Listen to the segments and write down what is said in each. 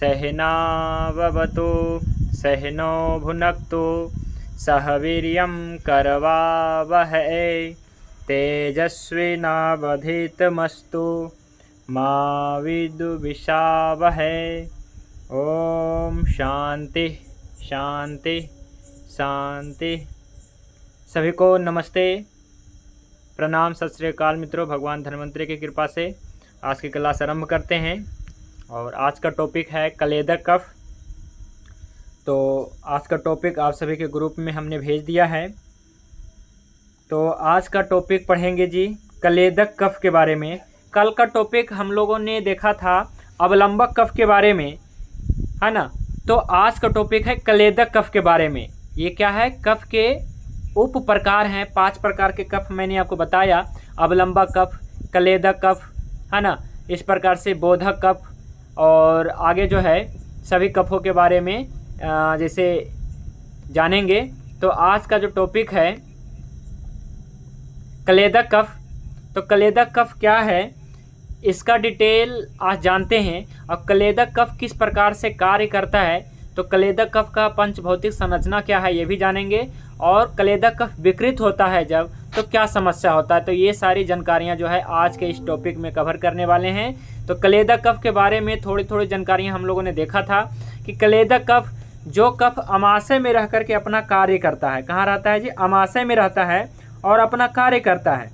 सहनाववतु सहनो भुनक्तु सह वीर्यं करवावहै तेजस्विनावधीतमस्तु मा विद्विषावहै। ओम शांति शांति शांति। सभी को नमस्ते, प्रणाम, सत श्री अकाल मित्रों। भगवान धन्वंतरि की कृपा से आज की क्लास आरंभ करते हैं और आज का टॉपिक है कलेदक कफ। तो आज का टॉपिक आप सभी के ग्रुप में हमने भेज दिया है। तो आज का टॉपिक पढ़ेंगे जी कलेदक कफ के बारे में। कल का टॉपिक हम लोगों ने देखा था अवलंबक कफ के बारे में, है ना। तो आज का टॉपिक है कलेदक कफ के बारे में। ये क्या है? कफ के उप प्रकार हैं, 5 प्रकार के कफ मैंने आपको बताया। अवलंबक कफ, कलेदक कफ, है ना, इस प्रकार से बोधक कफ, और आगे जो है सभी कफों के बारे में जैसे जानेंगे। तो आज का जो टॉपिक है कलेदक कफ। तो कलेदक कफ क्या है इसका डिटेल आज जानते हैं। और कलेदक कफ किस प्रकार से कार्य करता है, तो कलेदक कफ का पंचभौतिक संरचना क्या है ये भी जानेंगे। और कलेदक कफ विकृत होता है जब, तो क्या समस्या होता है। तो ये सारी जानकारियां जो है आज के इस टॉपिक में कवर करने वाले हैं। तो कलेदक कफ के बारे में थोड़ी थोड़ी जानकारियां हम लोगों ने देखा था कि कलेदक कफ, जो कफ अमाशय में रह करके अपना कार्य करता है, कहाँ रहता है जी? अमाशय में रहता है और अपना कार्य करता है।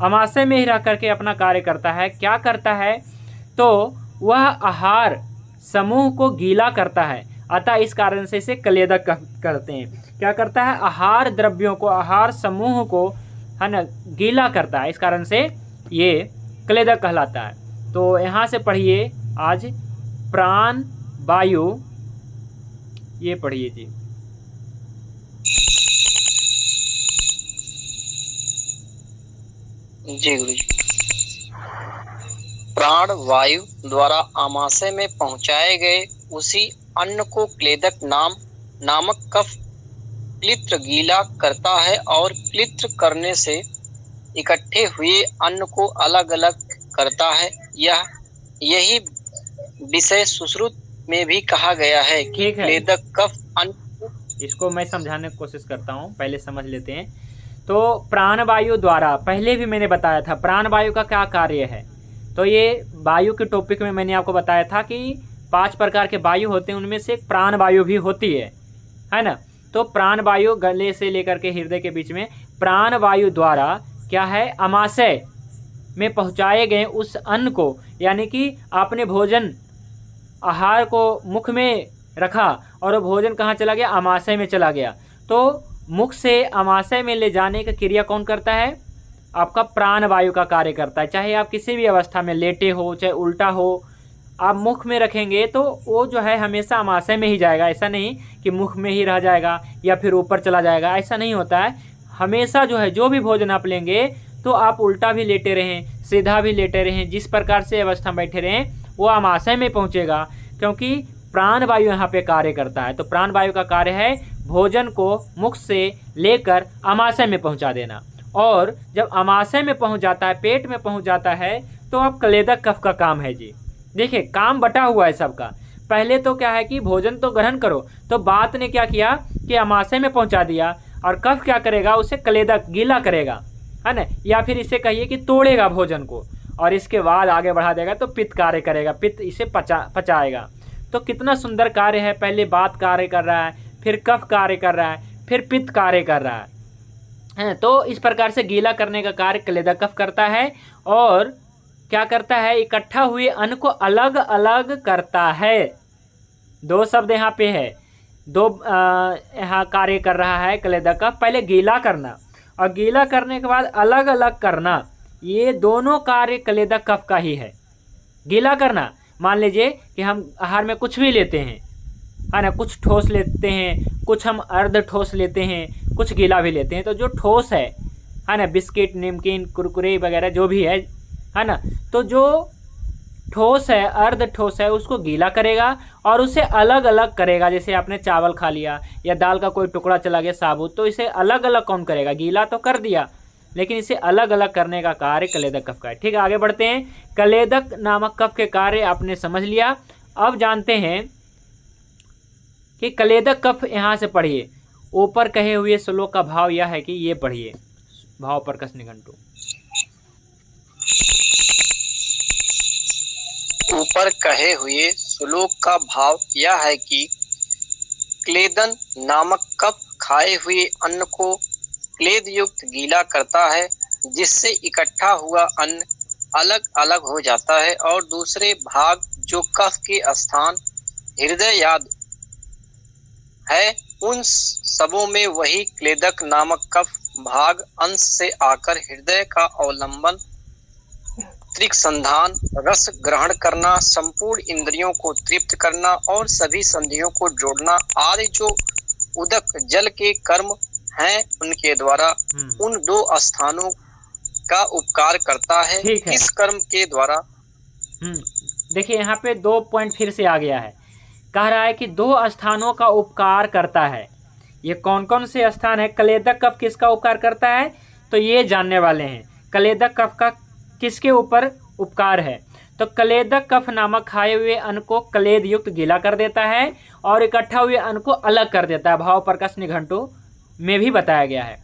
अमाशय में ही रह करके अपना कार्य करता है। क्या करता है? तो वह आहार समूह को गीला करता है, अतः इस कारण से इसे कलेदक कफ करते हैं। क्या करता है? आहार द्रव्यों को, आहार समूह को, है ना, गीला करता है। इस कारण से ये कलेदक कहलाता है। तो यहाँ से पढ़िए आज प्राण वायु, ये पढ़िए जी। जी गुरु जी। प्राण वायु द्वारा आमाशय में पहुंचाए गए उसी अन्न को क्लेदक नामक कफ क्लित्र गीला करता है और क्लित्र करने से इकट्ठे हुए अन्न को अलग अलग करता है। यही विषय सुश्रुत में भी कहा गया है कि क्लेदक कफ अन्न। इसको मैं समझाने की कोशिश करता हूँ, पहले समझ लेते हैं। तो प्राणवायु द्वारा, पहले भी मैंने बताया था प्राणवायु का क्या कार्य है। तो ये वायु के टॉपिक में मैंने आपको बताया था कि 5 प्रकार के वायु होते हैं, उनमें से एक प्राणवायु भी होती है ना। तो प्राणवायु गले से लेकर के हृदय के बीच में प्राणवायु द्वारा क्या है, अमाशय में पहुंचाए गए उस अन्न को, यानी कि आपने भोजन आहार को मुख में रखा और वो भोजन कहाँ चला गया? अमाशय में चला गया। तो मुख से अमाशय में ले जाने का क्रिया कौन करता है? आपका प्राणवायु का कार्य करता है। चाहे आप किसी भी अवस्था में लेटे हो, चाहे उल्टा हो, आप मुख में रखेंगे तो वो जो है हमेशा अमाशय में ही जाएगा। ऐसा नहीं कि मुख में ही रह जाएगा या फिर ऊपर चला जाएगा, ऐसा नहीं होता है। हमेशा जो है जो भी भोजन आप लेंगे तो आप उल्टा भी लेटे रहें, सीधा भी लेटे रहें, जिस प्रकार से अवस्था में बैठे रहें वो अमाशय में पहुँचेगा, क्योंकि प्राणवायु यहाँ पे कार्य करता है। तो प्राणवायु का कार्य है भोजन को मुख से लेकर अमाशय में पहुँचा देना। और जब अमाशय में पहुँच जाता है, पेट में पहुँच जाता है, तो अब कलेदक कफ का काम है जी। देखिए काम बटा हुआ है सबका। पहले तो क्या है कि भोजन तो ग्रहण करो, तो बात ने क्या किया कि अमाशय में पहुंचा दिया, और कफ क्या करेगा? उसे कलेदक गीला करेगा, है ना, या फिर इसे कहिए कि तोड़ेगा भोजन को, और इसके बाद आगे बढ़ा देगा तो पित्त कार्य करेगा, पित्त इसे पचाएगा। तो कितना सुंदर कार्य है। पहले बात कार्य कर रहा है, फिर कफ कार्य कर रहा है, फिर पित्त कार्य कर रहा है। तो इस प्रकार से गीला करने का कार्य कलेदक कफ करता है। और क्या करता है? इकट्ठा हुए अन्न को अलग अलग करता है। 2 शब्द यहाँ पे है, 2 यहाँ कार्य कर रहा है कलेदक कफ। पहले गीला करना और गीला करने के बाद अलग अलग करना, ये दोनों कार्य कलेदक कफ का ही है। गीला करना, मान लीजिए कि हम आहार में कुछ भी लेते हैं, है ना, कुछ ठोस लेते हैं, कुछ हम अर्ध ठोस लेते हैं, कुछ गीला भी लेते हैं। तो जो ठोस है ना, बिस्किट, नमकीन, कुरकुरे वगैरह जो भी है ना, तो जो ठोस है, अर्ध ठोस है, उसको गीला करेगा और उसे अलग अलग करेगा। जैसे आपने चावल खा लिया या दाल का कोई टुकड़ा चला गया साबुत, तो इसे अलग अलग कौन करेगा? गीला तो कर दिया, लेकिन इसे अलग अलग करने का कार्य कलेदक कफ का है। ठीक है, आगे बढ़ते हैं। कलेदक नामक कफ के कार्य आपने समझ लिया। अब जानते हैं कि क्लेदक कफ यहाँ से पढ़िए। ऊपर कहे हुए श्लोक का भाव यह है कि ये पढ़िए, भाव प्रकर्ष निघंटु। ऊपर कहे हुए श्लोक का भाव यह है कि क्लेदन नामक कफ खाए हुए अन्न को क्लेद युक्त गीला करता है, जिससे इकट्ठा हुआ अन्न अलग अलग हो जाता है और दूसरे भाग जो कफ के स्थान हृदय याद है, उन सबों में वही क्लेदक नामक कफ भाग अंश से आकर हृदय का अवलंबन, त्रिकसंधान, रस ग्रहण करना, संपूर्ण इंद्रियों को तृप्त करना और सभी संधियों को जोड़ना आदि जो उदक जल के कर्म हैं, उनके द्वारा उन दो स्थानों का उपकार करता है। इस कर्म के द्वारा देखिए यहाँ पे 2 पॉइंट फिर से आ गया है। कह रहा है कि 2 स्थानों का उपकार करता है। ये कौन कौन से स्थान है? क्लेदक कफ किसका उपकार करता है, तो ये जानने वाले हैं। क्लेदक कफ का किसके ऊपर उपकार है? तो क्लेदक कफ नामक खाए हुए अन्न को क्लेद युक्त गीला कर देता है और इकट्ठा हुए अन्न को अलग कर देता है, भाव प्रकर्ष निघंटु में भी बताया गया है।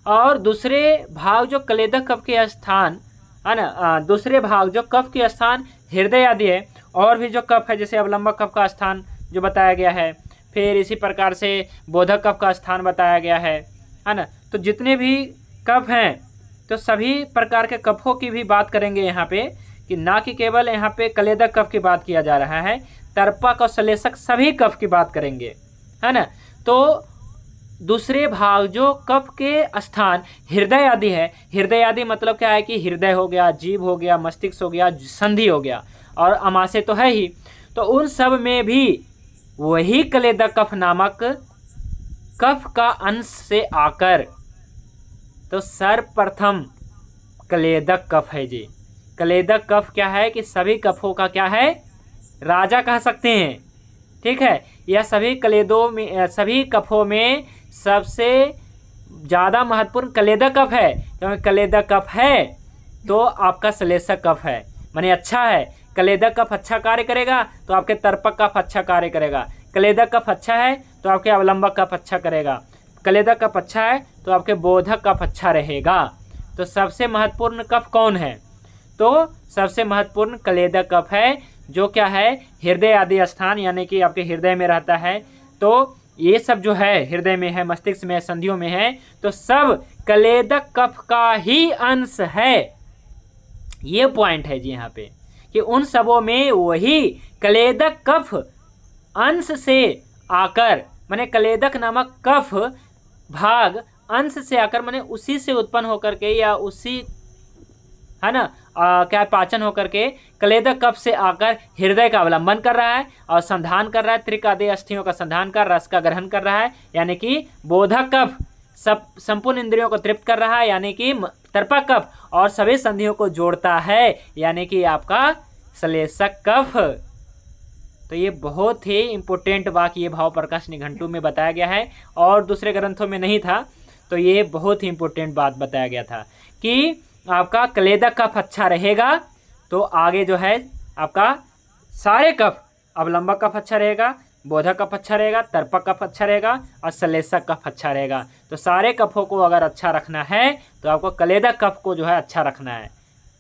और दूसरे भाग जो क्लेदक कफ के स्थान है ना, दूसरे भाग जो कफ के स्थान हृदय आदि है, और भी जो कफ है जैसे अवलंबक कफ का स्थान जो बताया गया है, फिर इसी प्रकार से बोधक कफ का स्थान बताया गया है ना। तो जितने भी कफ हैं तो सभी प्रकार के कफों की भी बात करेंगे यहाँ पे, कि ना कि केवल यहाँ पे क्लेदक कफ की बात किया जा रहा है, तर्पक और श्लेषक सभी कफ की बात करेंगे, है ना। तो दूसरे भाग जो कफ के स्थान हृदय आदि है, हृदय आदि मतलब क्या है कि हृदय हो गया, जीभ हो गया, मस्तिष्क हो गया, संधि हो गया और अमाशय तो है ही, तो उन सब में भी वही क्लेदक कफ नामक कफ का अंश से आकर, तो सर्वप्रथम क्लेदक कफ है जी। क्लेदक कफ क्या है कि सभी कफों का क्या है, राजा कह सकते हैं, ठीक है। यह सभी क्लेदों में, सभी कफों में सबसे ज़्यादा महत्वपूर्ण क्लेदक कफ है, क्योंकि क्लेदक कफ है तो आपका श्लेषक कफ है, माने अच्छा है। क्लेदक कफ अच्छा कार्य करेगा तो आपके तर्पक कफ अच्छा कार्य करेगा, क्लेदक कफ अच्छा है तो आपके अवलंबक कफ अच्छा करेगा, क्लेदक कफ अच्छा है तो आपके बोधक कफ अच्छा रहेगा। तो सबसे महत्वपूर्ण कफ कौन है? तो सबसे महत्वपूर्ण क्लेदक कफ है, जो क्या है हृदय आदि स्थान, यानी कि आपके हृदय में रहता है। तो ये सब जो है हृदय में है, मस्तिष्क में, संधियों में है, तो सब क्लेदक कफ का ही अंश है। ये पॉइंट है जी यहाँ पे, कि उन सबों में वही क्लेदक कफ अंश से आकर, माने क्लेदक नामक कफ भाग अंश से आकर, माने उसी से उत्पन्न होकर के, या उसी है ना क्या पाचन होकर के क्लेदक कफ से आकर हृदय का अवलंबन कर रहा है और संधान कर रहा है, त्रिक आदि अस्थियों का संधान कर, रस का ग्रहण कर रहा है, यानी कि बोधक कफ सब संपूर्ण इंद्रियों को तृप्त कर रहा है, यानी कि तर्पक कफ, और सभी संधियों को जोड़ता है, यानी कि आपका श्लेषक कफ। तो ये बहुत ही इम्पोर्टेंट वाक्य ये भाव प्रकाश निघंटु में बताया गया है और दूसरे ग्रंथों में नहीं था। तो ये बहुत ही इम्पोर्टेंट बात बताया गया था कि आपका क्लेदक कफ अच्छा रहेगा तो आगे जो है आपका सारे कफ, अवलंबक कफ अच्छा रहेगा, बोधक कफ अच्छा रहेगा, तर्पक कफ अच्छा रहेगा और श्लेषक कफ अच्छा रहेगा। तो सारे कफों को अगर अच्छा रखना है तो आपको क्लेदक कफ को जो है अच्छा रखना है।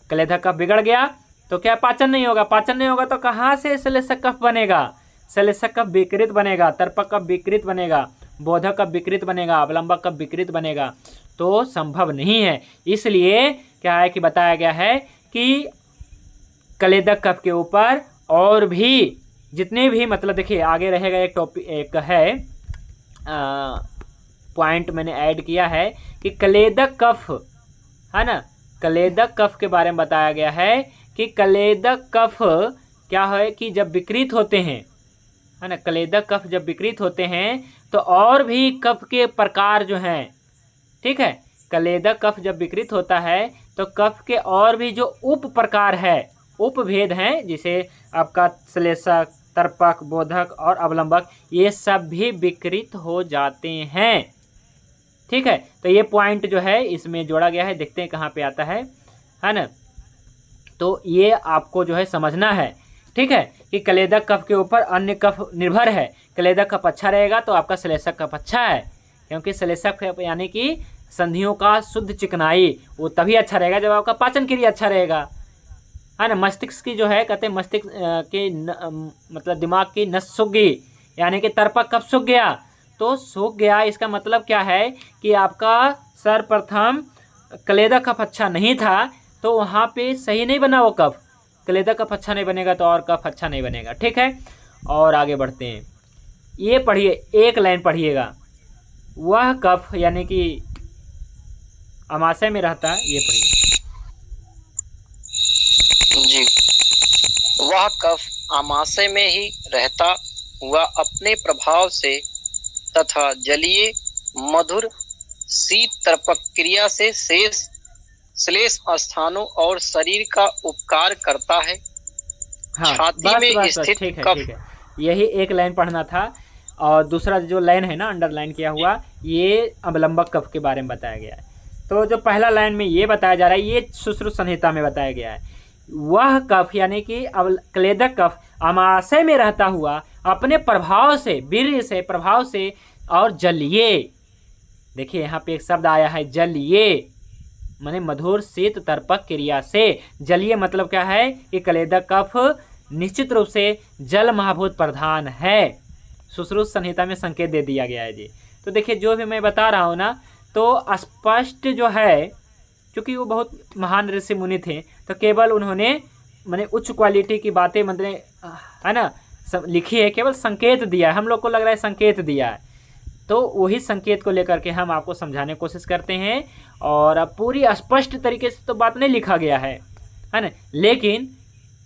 क्लेदक कफ बिगड़ गया तो क्या पाचन नहीं होगा, पाचन नहीं होगा तो कहाँ से श्लेषक कफ बनेगा? श्लेषक कफ विकृत बनेगा, तर्पक कफ विकृत बनेगा, बोधक कफ विकृत बनेगा, अवलंबक कफ विकृत बनेगा, तो संभव नहीं है। इसलिए क्या है कि बताया गया है कि क्लेदक कफ के ऊपर और भी जितने भी, मतलब देखिए आगे रहेगा एक टॉपिक, एक है पॉइंट मैंने ऐड किया है कि क्लेदक कफ है ना, क्लेदक कफ के बारे में बताया गया है कि क्लेदक कफ क्या है कि जब विकृत होते हैं, है ना, क्लेदक कफ जब विकृत होते हैं तो और भी कफ के प्रकार जो हैं, ठीक है, क्लेदक कफ जब विकृत होता है तो कफ के और भी जो उप प्रकार है, उपभेद हैं, जिसे आपका श्लेषक, तर्पक, बोधक और अवलंबक, ये सब भी विकृत हो जाते हैं, ठीक है। तो ये पॉइंट जो है इसमें जोड़ा गया है, देखते हैं कहाँ पे आता है ना। तो ये आपको जो है समझना है ठीक है, कि क्लेदक कफ के ऊपर अन्य कफ निर्भर है। क्लेदक कफ अच्छा रहेगा तो आपका श्लेषक कफ अच्छा है, क्योंकि श्लेषक कफ यानी कि संधियों का शुद्ध चिकनाई वो तभी अच्छा रहेगा जब आपका पाचन क्रिया अच्छा रहेगा, है ना। मस्तिष्क की जो है कहते हैं मस्तिष्क के मतलब दिमाग की नस सूख गई, यानी कि तर्पक कफ सूख गया। तो सूख गया इसका मतलब क्या है कि आपका सर्वप्रथम क्लेदक कफ अच्छा नहीं था, तो वहाँ पे सही नहीं बना वो कफ। क्लेदक कफ अच्छा नहीं बनेगा तो और कफ अच्छा नहीं बनेगा, ठीक है। और आगे बढ़ते हैं, ये पढ़िए, एक लाइन पढ़िएगा। वह कफ यानी कि अमाशय में रहता है, ये पढ़िए जी। वह कफ आमाशय में ही रहता हुआ अपने प्रभाव से तथा जलीय मधुर शीत तर्पक क्रिया से शेष श्लेष स्थानों और शरीर का उपकार करता है। हाँ, छाती में स्थित ठीक है, कफ, ठीक है, यही एक लाइन पढ़ना था। और दूसरा जो लाइन है ना अंडरलाइन किया हुआ, ये अवलंबक कफ के बारे में बताया गया है। तो जो पहला लाइन में ये बताया जा रहा है, ये सुश्रुत संहिता में बताया गया है। वह कफ यानी कि क्लेदक कफ अमाशय में रहता हुआ अपने प्रभाव से, वीर्य से, प्रभाव से और जलीय, देखिए यहाँ पे एक शब्द आया है जलीय, माने मधुर शीत तर्पक क्रिया से। जलीय मतलब क्या है कि क्लेदक कफ निश्चित रूप से जल महाभूत प्रधान है। सुश्रुत संहिता में संकेत दे दिया गया है जी। तो देखिए जो भी मैं बता रहा हूँ ना, तो स्पष्ट जो है, क्योंकि वो बहुत महान ऋषि मुनि थे, तो केवल उन्होंने माने उच्च क्वालिटी की बातें मतलब है ना लिखी है, केवल संकेत दिया है। हम लोग को लग रहा है संकेत दिया है, तो वही संकेत को लेकर के हम आपको समझाने की कोशिश करते हैं। और अब पूरी स्पष्ट तरीके से तो बात नहीं लिखा गया है ना, लेकिन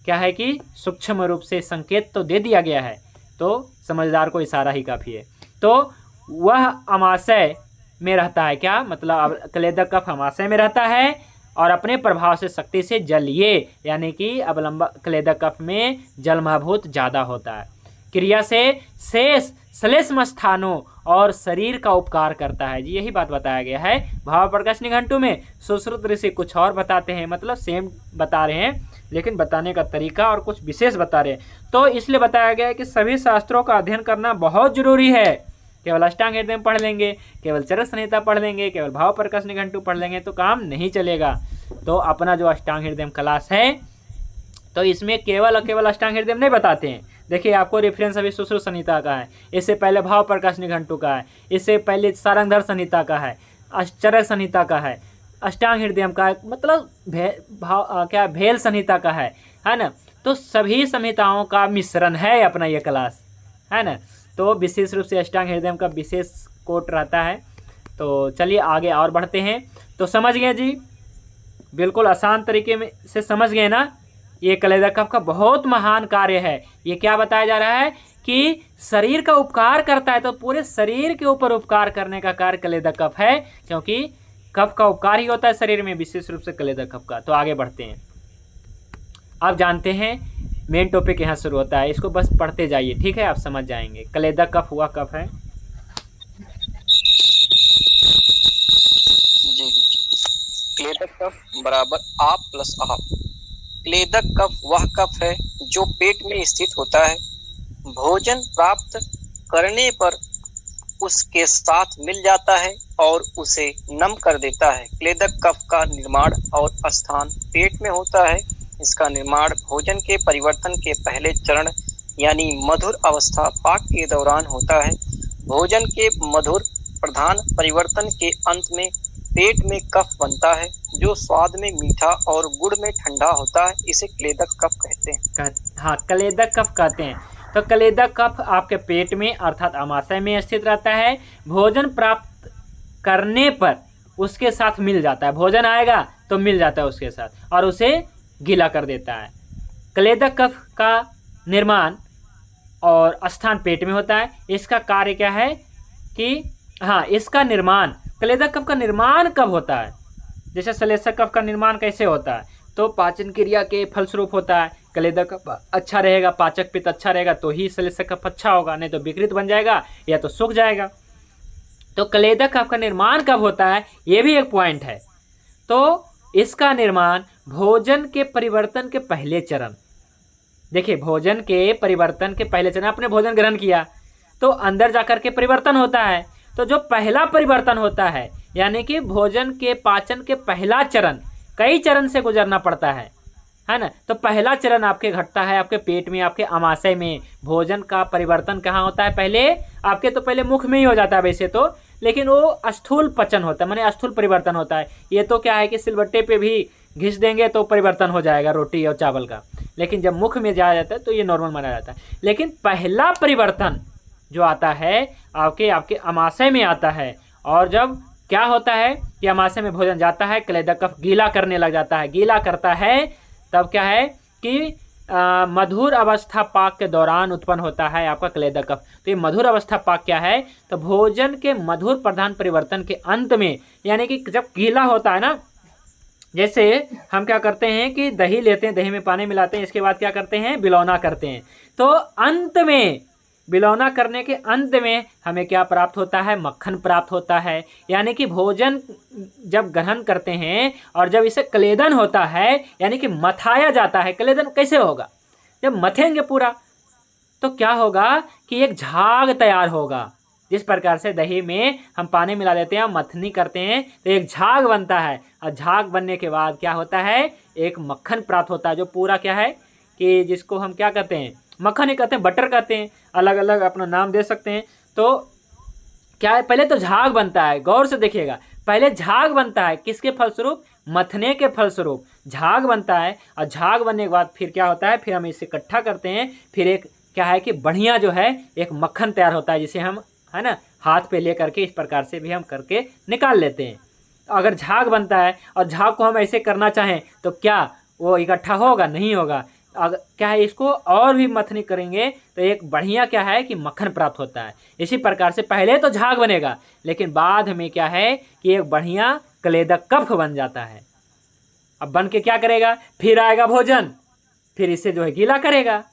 क्या है कि सूक्ष्म रूप से संकेत तो दे दिया गया है, तो समझदार को इशारा ही काफ़ी है। तो वह अमाशय में रहता है, क्या मतलब क्लेदक कफ अमाशय में रहता है और अपने प्रभाव से शक्ति से जलीय, यानी कि अवलंबक क्लेदक कफ में जल महाभूत ज़्यादा होता है। क्रिया से शेष श्लेष्म स्थानों और शरीर का उपकार करता है जी, यही बात बताया गया है। भाव प्रकाश निघंटु में सुश्रुत ऋषि कुछ और बताते हैं, मतलब सेम बता रहे हैं लेकिन बताने का तरीका और कुछ विशेष बता रहे हैं। तो इसलिए बताया गया है कि सभी शास्त्रों का अध्ययन करना बहुत जरूरी है। केवल अष्टांग हृदय पढ़ लेंगे, केवल चरक संहिता पढ़ लेंगे, केवल भाव प्रकाश निघंटु पढ़ लेंगे तो काम नहीं चलेगा। तो अपना जो अष्टांग हृदय क्लास है, तो इसमें केवल और केवल अष्टांग हृदय नहीं बताते हैं। देखिए आपको रेफरेंस अभी सुश्रुत संहिता का है, इससे पहले भाव प्रकाश निघंटु का है, इससे पहले सारंगधर संहिता का है, चरक संहिता का है, अष्टांग हृदय का मतलब भेल संहिता का है ना। तो सभी संहिताओं का मिश्रण है अपना ये क्लास, है ना। तो विशेष रूप से अष्टांग हृदय का विशेष कोट रहता है। तो चलिए आगे और बढ़ते हैं। तो समझ गए जी, बिल्कुल आसान तरीके में से समझ गए ना। ये क्लेदक कफ का बहुत महान कार्य है। ये क्या बताया जा रहा है कि शरीर का उपकार करता है, तो पूरे शरीर के ऊपर उपकार करने का कार्य क्लेदक कफ है, क्योंकि कफ का उपकार ही होता है शरीर में, विशेष रूप से क्लेदक कफ का। तो आगे बढ़ते हैं। अब जानते हैं मेन टॉपिक यहाँ शुरू होता है, इसको बस पढ़ते जाइए, ठीक है, आप समझ जाएंगे। क्लेदक कफ हुआ कफ है जी। क्लेदक कफ बराबर आप प्लस आप। क्लेदक कफ वह कफ है जो पेट में स्थित होता है, भोजन प्राप्त करने पर उसके साथ मिल जाता है और उसे नम कर देता है। क्लेदक कफ का निर्माण और स्थान पेट में होता है। इसका निर्माण भोजन के परिवर्तन के पहले चरण यानी मधुर अवस्था पाक के दौरान होता है। भोजन के मधुर प्रधान परिवर्तन के अंत में पेट में कफ बनता है, जो स्वाद में मीठा और गुड़ में ठंडा होता है। इसे क्लेदक कफ कहते हैं। हाँ, क्लेदक कफ कहते हैं। तो क्लेदक कफ आपके पेट में अर्थात अमाशय में स्थित रहता है। भोजन प्राप्त करने पर उसके साथ मिल जाता है, भोजन आएगा तो मिल जाता है उसके साथ और उसे गीला कर देता है। क्लेदक कफ का निर्माण और स्थान पेट में होता है। इसका कार्य क्या है कि हाँ, इसका निर्माण, क्लेदक कफ का निर्माण कब होता है? जैसे श्लेषक कफ का निर्माण कैसे होता है? तो पाचन क्रिया के फलस्वरूप होता है। क्लेदक कफ अच्छा रहेगा, पाचक पित्त अच्छा रहेगा तो ही श्लेषक कफ अच्छा होगा, नहीं तो विकृत बन जाएगा या तो सूख जाएगा। तो क्लेदक कफ का निर्माण कब होता है, ये भी एक पॉइंट है। तो इसका निर्माण भोजन के परिवर्तन के पहले चरण देखिए भोजन के परिवर्तन के पहले चरण, आपने भोजन ग्रहण किया तो अंदर जाकर के परिवर्तन होता है। तो जो पहला परिवर्तन होता है यानी कि भोजन के पाचन के पहला चरण, कई चरण से गुजरना पड़ता है ना। तो पहला चरण आपके घटता है आपके पेट में, आपके आमाशय में। भोजन का परिवर्तन कहाँ होता है? पहले आपके तो पहले मुख में ही हो जाता है वैसे तो, लेकिन वो स्थूल पचन होता है, माने स्थूल परिवर्तन होता है। ये तो क्या है कि सिलबट्टे पे भी घिस देंगे तो परिवर्तन हो जाएगा रोटी और चावल का, लेकिन जब मुख में जाया जाता है तो ये नॉर्मल माना जाता है। लेकिन पहला परिवर्तन जो आता है आपके आमाशय में आता है। और जब क्या होता है कि आमाशय में भोजन जाता है, क्लेदक कफ गीला करने लग जाता है, गीला करता है, तब क्या है कि मधुर अवस्था पाक के दौरान उत्पन्न होता है आपका क्लेदक कफ। तो ये मधुर अवस्था पाक क्या है? तो भोजन के मधुर प्रधान परिवर्तन के अंत में, यानी कि जब गीला होता है ना, जैसे हम क्या करते हैं कि दही लेते हैं, दही में पानी मिलाते हैं, इसके बाद क्या करते हैं? बिलौना करते हैं। तो अंत में बिलौना करने के अंत में हमें क्या प्राप्त होता है? मक्खन प्राप्त होता है। यानी कि भोजन जब ग्रहण करते हैं और जब इसे क्लेदन होता है, यानी कि मथाया जाता है। क्लेदन कैसे होगा? जब मथेंगे पूरा तो क्या होगा कि एक झाग तैयार होगा। जिस प्रकार से दही में हम पानी मिला देते हैं, मथनी करते हैं तो एक झाग बनता है, और झाग बनने के बाद क्या होता है? एक मक्खन प्राप्त होता है, जो पूरा क्या है कि जिसको हम क्या कहते हैं? मक्खन ही कहते हैं, बटर कहते हैं, अलग अलग अपना नाम दे सकते हैं। तो क्या है? पहले तो झाग बनता है, गौर से देखिएगा, पहले झाग बनता है, किसके फलस्वरूप? मथने के फलस्वरूप झाग बनता है। और झाग बनने के बाद फिर क्या होता है? फिर हम इसे इकट्ठा करते हैं, फिर एक क्या है कि बढ़िया जो है एक मक्खन तैयार होता है, जिसे हम है ना हाथ पे ले करके इस प्रकार से भी हम करके निकाल लेते हैं। अगर झाग बनता है और झाग को हम ऐसे करना चाहें तो क्या वो इकट्ठा होगा? नहीं होगा। अगर क्या है, इसको और भी मथनी करेंगे तो एक बढ़िया क्या है कि मक्खन प्राप्त होता है। इसी प्रकार से पहले तो झाग बनेगा, लेकिन बाद में क्या है कि एक बढ़िया क्लेदक कफ बन जाता है। अब बन के क्या करेगा? फिर आएगा भोजन, फिर इसे जो है गीला करेगा,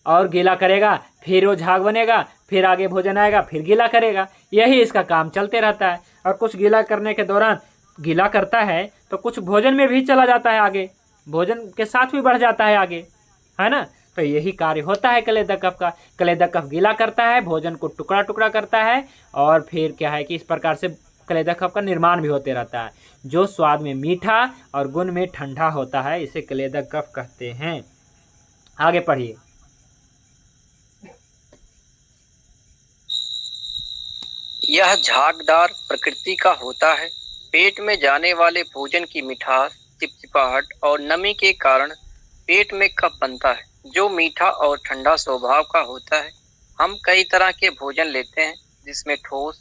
और गीला करेगा, फिर वो झाग बनेगा, फिर आगे भोजन आएगा, फिर गीला करेगा। यही इसका काम चलते रहता है। और कुछ गीला करने के दौरान गीला करता है तो कुछ भोजन में भी चला जाता है आगे, भोजन के साथ भी बढ़ जाता है आगे, है ना। तो यही कार्य होता है क्लेदक कफ का। क्लेदक कफ गीला करता है, भोजन को टुकड़ा टुकड़ा करता है, और फिर क्या है कि इस प्रकार से क्लेदक कफ का निर्माण भी होते रहता है, जो स्वाद में मीठा और गुण में ठंडा होता है। इसे क्लेदक कफ कहते हैं। आगे पढ़िए। यह झागदार प्रकृति का होता है। पेट में जाने वाले भोजन की मिठास, चिपचिपाहट और नमी के कारण पेट में कफ बनता है, जो मीठा और ठंडा स्वभाव का होता है। हम कई तरह के भोजन लेते हैं, जिसमें ठोस,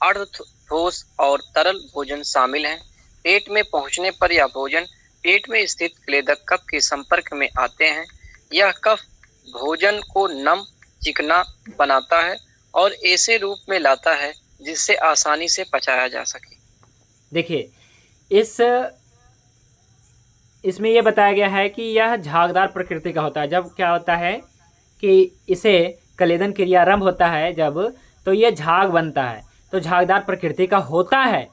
अर्ध ठोस और तरल भोजन शामिल हैं। पेट में पहुंचने पर यह भोजन पेट में स्थित क्लेदक कफ के संपर्क में आते हैं। यह कफ भोजन को नम, चिकना बनाता है और ऐसे रूप में लाता है जिससे आसानी से पचाया जा सके। देखिए इसमें यह बताया गया है कि यह झागदार प्रकृति का होता है। जब क्या होता है कि इसे क्लेदन क्रिया आरंभ होता है जब, तो ये झाग बनता है, तो झागदार प्रकृति का होता है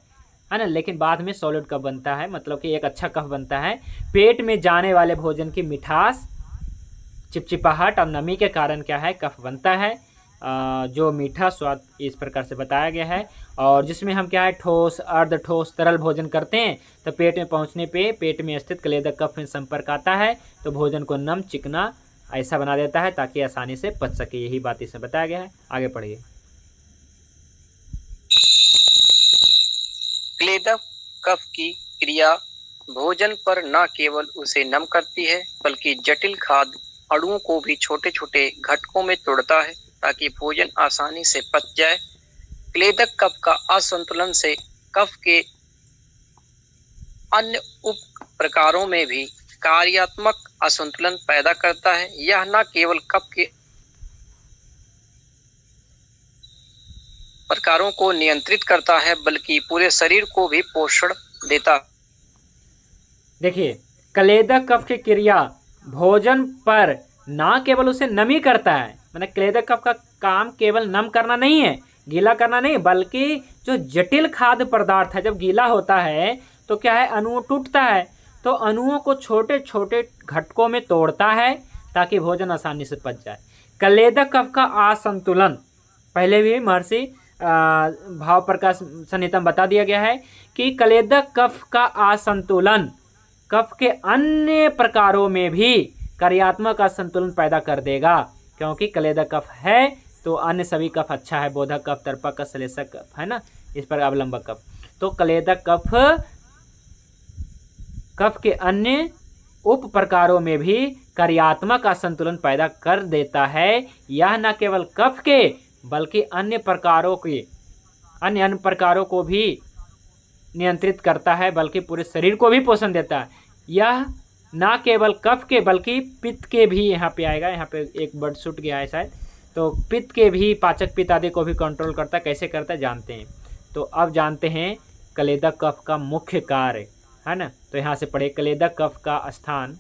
ना। लेकिन बाद में सॉलिड कफ बनता है, मतलब कि एक अच्छा कफ बनता है। पेट में जाने वाले भोजन की मिठास, चिपचिपाहट और नमी के कारण क्या है कफ बनता है, जो मीठा स्वाद इस प्रकार से बताया गया है। और जिसमें हम क्या है ठोस, अर्ध ठोस, तरल भोजन करते हैं, तो पेट में पहुंचने पे पेट में स्थित क्लेदक कफ में संपर्क आता है, तो भोजन को नम, चिकना ऐसा बना देता है ताकि आसानी से पच सके। यही बात इसमें बताया गया है। आगे पढ़िए। क्लेदक कफ की क्रिया भोजन पर न केवल उसे नम करती है, बल्कि जटिल खाद्य अणुओं को भी छोटे छोटे घटकों में तोड़ता है ताकि भोजन आसानी से पच जाए। क्लेदक कफ का असंतुलन से कफ के अन्य उप प्रकारों में भी कार्यात्मक असंतुलन पैदा करता है। यह न केवल कफ के प्रकारों को नियंत्रित करता है, बल्कि पूरे शरीर को भी पोषण देता है। देखिए क्लेदक कफ की क्रिया भोजन पर ना केवल उसे नमी करता है, मैंने क्लेदक कफ का काम केवल नम करना नहीं है, गीला करना नहीं, बल्कि जो जटिल खाद्य पदार्थ है जब गीला होता है तो क्या है अणु टूटता है, तो तो अणुओं को छोटे छोटे घटकों में तोड़ता है ताकि भोजन आसानी से पच जाए। कलेदक कफ का असंतुलन, पहले भी महर्षि भाव प्रकाश संहिता में बता दिया गया है कि कलेदक कफ का असंतुलन कफ के अन्य प्रकारों में भी कार्यात्मक असंतुलन पैदा कर देगा, क्योंकि कलेदक कफ है तो अन्य सभी कफ अच्छा है, बोधक कफ, तर्पक कफ, श्लेषक कफ, है ना, इस पर अवलंबक कफ। तो कलेदक कफ के अन्य उप प्रकारों में भी कार्यात्मक असंतुलन पैदा कर देता है। यह न केवल कफ के बल्कि अन्य प्रकारों को भी नियंत्रित करता है, बल्कि पूरे शरीर को भी पोषण देता है। यह न केवल कफ के बल्कि पित्त के भी, यहाँ पे आएगा, यहाँ पे एक वर्ड छूट गया है शायद, तो पित्त के भी, पाचक पित्त आदि को भी कंट्रोल करता है। कैसे करता है जानते हैं। तो अब जानते हैं कलेदक कफ का मुख्य कार्य, है ना। तो यहाँ से पढ़े, कलेदक कफ का स्थान,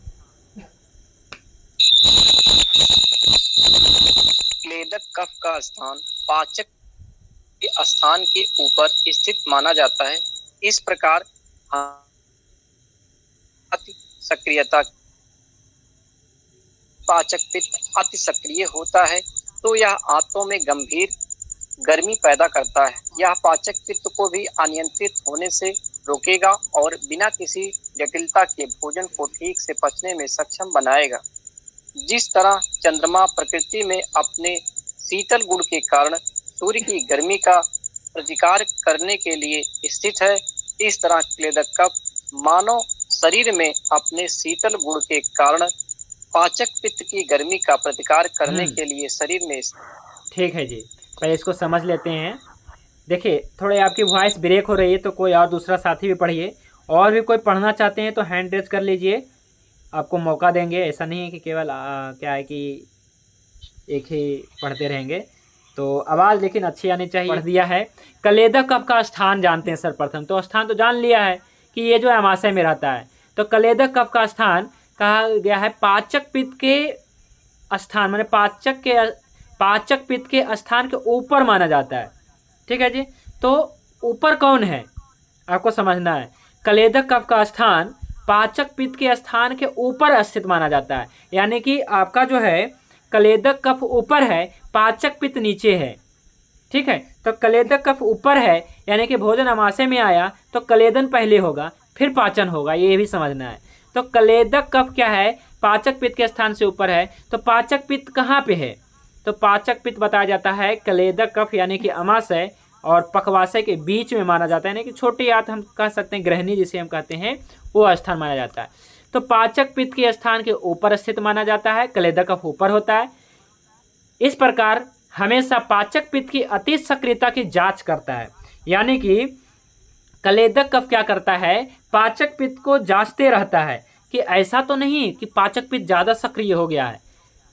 कलेदक कफ का स्थान पाचक के स्थान के ऊपर स्थित माना जाता है। इस प्रकार अति सक्रियता, पाचक पित्त अति सक्रिय होता है तो यह आंतों में गंभीर गर्मी पैदा करता है। यह पाचक पित्त को भी अनियंत्रित होने से रोकेगा और बिना किसी जटिलता के भोजन को ठीक से पचने में सक्षम बनाएगा। जिस तरह चंद्रमा प्रकृति में अपने शीतल गुण के कारण सूर्य की गर्मी का प्रतिकार करने के लिए स्थित है, इस तरह कलेदक कफ मानव शरीर में अपने शीतल गुण के कारण पाचक पित्त की गर्मी का प्रतिकार करने के लिए शरीर में। ठीक है जी, पहले इसको समझ लेते हैं। देखिए, थोड़े आपकी वॉइस ब्रेक हो रही है, तो कोई और दूसरा साथी भी पढ़िए, और भी कोई पढ़ना चाहते हैं तो हैंड रेज कर लीजिए, आपको मौका देंगे। ऐसा नहीं है कि केवल क्या है कि एक ही पढ़ते रहेंगे, तो आवाज़ लेकिन अच्छी आनी चाहिए। पढ़ दिया है। कलेदक कफ का स्थान जानते हैं सर्वप्रथम, तो स्थान तो जान लिया है कि ये जो अमाशय में रहता है। तो कलेदक कफ का स्थान कहा गया है पाचक पित्त के स्थान, माने पाचक पित्त के स्थान के ऊपर माना जाता है। ठीक है जी। तो ऊपर कौन है आपको समझना है। कलेदक कफ का स्थान पाचक पित्त के स्थान के ऊपर स्थित माना जाता है, यानी कि आपका जो है कलेदक कफ ऊपर है, पाचक पित्त नीचे है। ठीक है। तो कलेदक कफ ऊपर है यानी कि भोजन अमाशय में आया तो कलेदन पहले होगा, फिर पाचन होगा, ये भी समझना है। तो कलेदक कफ क्या है, पाचक पित्त के स्थान से ऊपर है। तो पाचक पित्त कहाँ पे है, तो पाचक पित्त बताया जाता है कलेदक कफ यानी कि अमाशय और पखवाशय के बीच में माना जाता है, यानी कि छोटी आंत हम कह सकते हैं, ग्रहणी जिसे हम कहते हैं, वो स्थान माना जाता है। तो पाचक पित्त के स्थान के ऊपर स्थित माना जाता है, कलेदक कफ ऊपर होता है। इस प्रकार हमेशा पाचक पित्त की अति सक्रियता की जांच करता है, यानी कि कलेदक कफ क्या करता है, पाचक पित्त को जांचते रहता है कि ऐसा तो नहीं कि पाचक पित्त ज़्यादा सक्रिय हो गया है।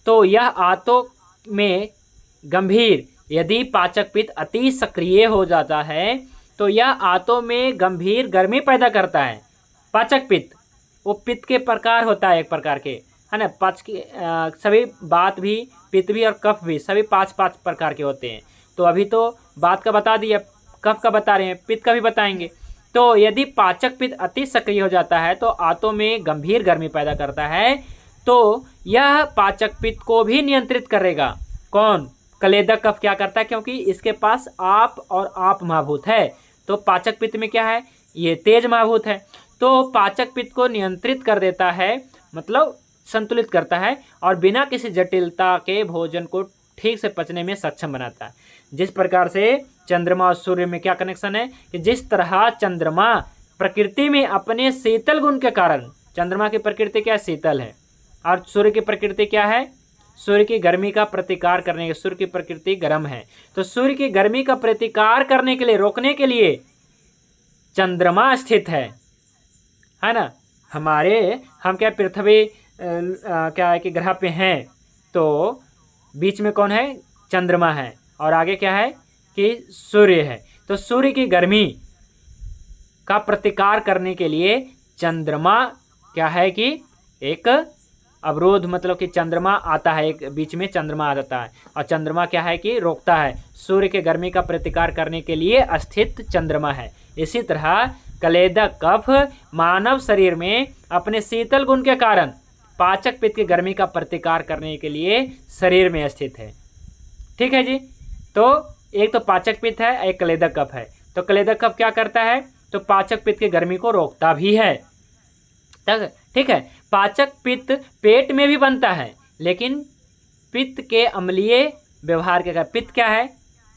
तो यह आंतों में गंभीर, यदि पाचक पित्त अति सक्रिय हो जाता है तो यह आंतों में गंभीर गर्मी पैदा करता है। पाचक पित्त वो पित्त के प्रकार होता है, एक प्रकार के, है ना। पाँच के सभी बात भी, पित्त भी और कफ भी, सभी पाँच प्रकार के होते हैं। तो अभी तो बात का बता दिया, कफ का बता रहे हैं, पित्त का भी बताएंगे। तो यदि पाचक पित्त अति सक्रिय हो जाता है तो आंतों में गंभीर गर्मी पैदा करता है, तो यह पाचक पित्त को भी नियंत्रित करेगा। कौन, कलेदक कफ क्या करता है, क्योंकि इसके पास आप और आप महाभूत है। तो पाचक पित्त में क्या है, ये तेज महाभूत है, तो पाचक पित्त को नियंत्रित कर देता है, मतलब संतुलित करता है, और बिना किसी जटिलता के भोजन को ठीक से पचने में सक्षम बनाता है। जिस प्रकार से चंद्रमा और सूर्य में क्या कनेक्शन है कि जिस तरह चंद्रमा प्रकृति में अपने शीतल गुण के कारण, चंद्रमा की प्रकृति क्या है, शीतल है, और सूर्य की प्रकृति क्या है, सूर्य की गर्मी का प्रतिकार करने के, सूर्य की प्रकृति गर्म है, तो सूर्य की गर्मी का प्रतिकार करने के लिए, रोकने के लिए चंद्रमा स्थित है ना। हम क्या पृथ्वी क्या है कि ग्रह पे हैं, तो बीच में कौन है, चंद्रमा है, और आगे क्या है कि सूर्य है। तो सूर्य की गर्मी का प्रतिकार करने के लिए चंद्रमा क्या है कि एक अवरोध, मतलब कि चंद्रमा आता है, एक बीच में चंद्रमा आ जाता है, और चंद्रमा क्या है कि रोकता है, सूर्य के गर्मी का प्रतिकार करने के लिए स्थित चंद्रमा है। इसी तरह कलेदक कफ मानव शरीर में अपने शीतल गुण के कारण पाचक पित्त की गर्मी का प्रतिकार करने के लिए शरीर में स्थित है। ठीक है जी। तो एक तो पाचक पित्त है, एक कलेदक कफ है। तो कलेदक कफ क्या करता है, तो पाचक पित्त की गर्मी को रोकता भी है। ठीक है। पाचक पित्त पेट में भी बनता है, लेकिन पित्त के अम्लीय व्यवहार के कारण, पित्त क्या है,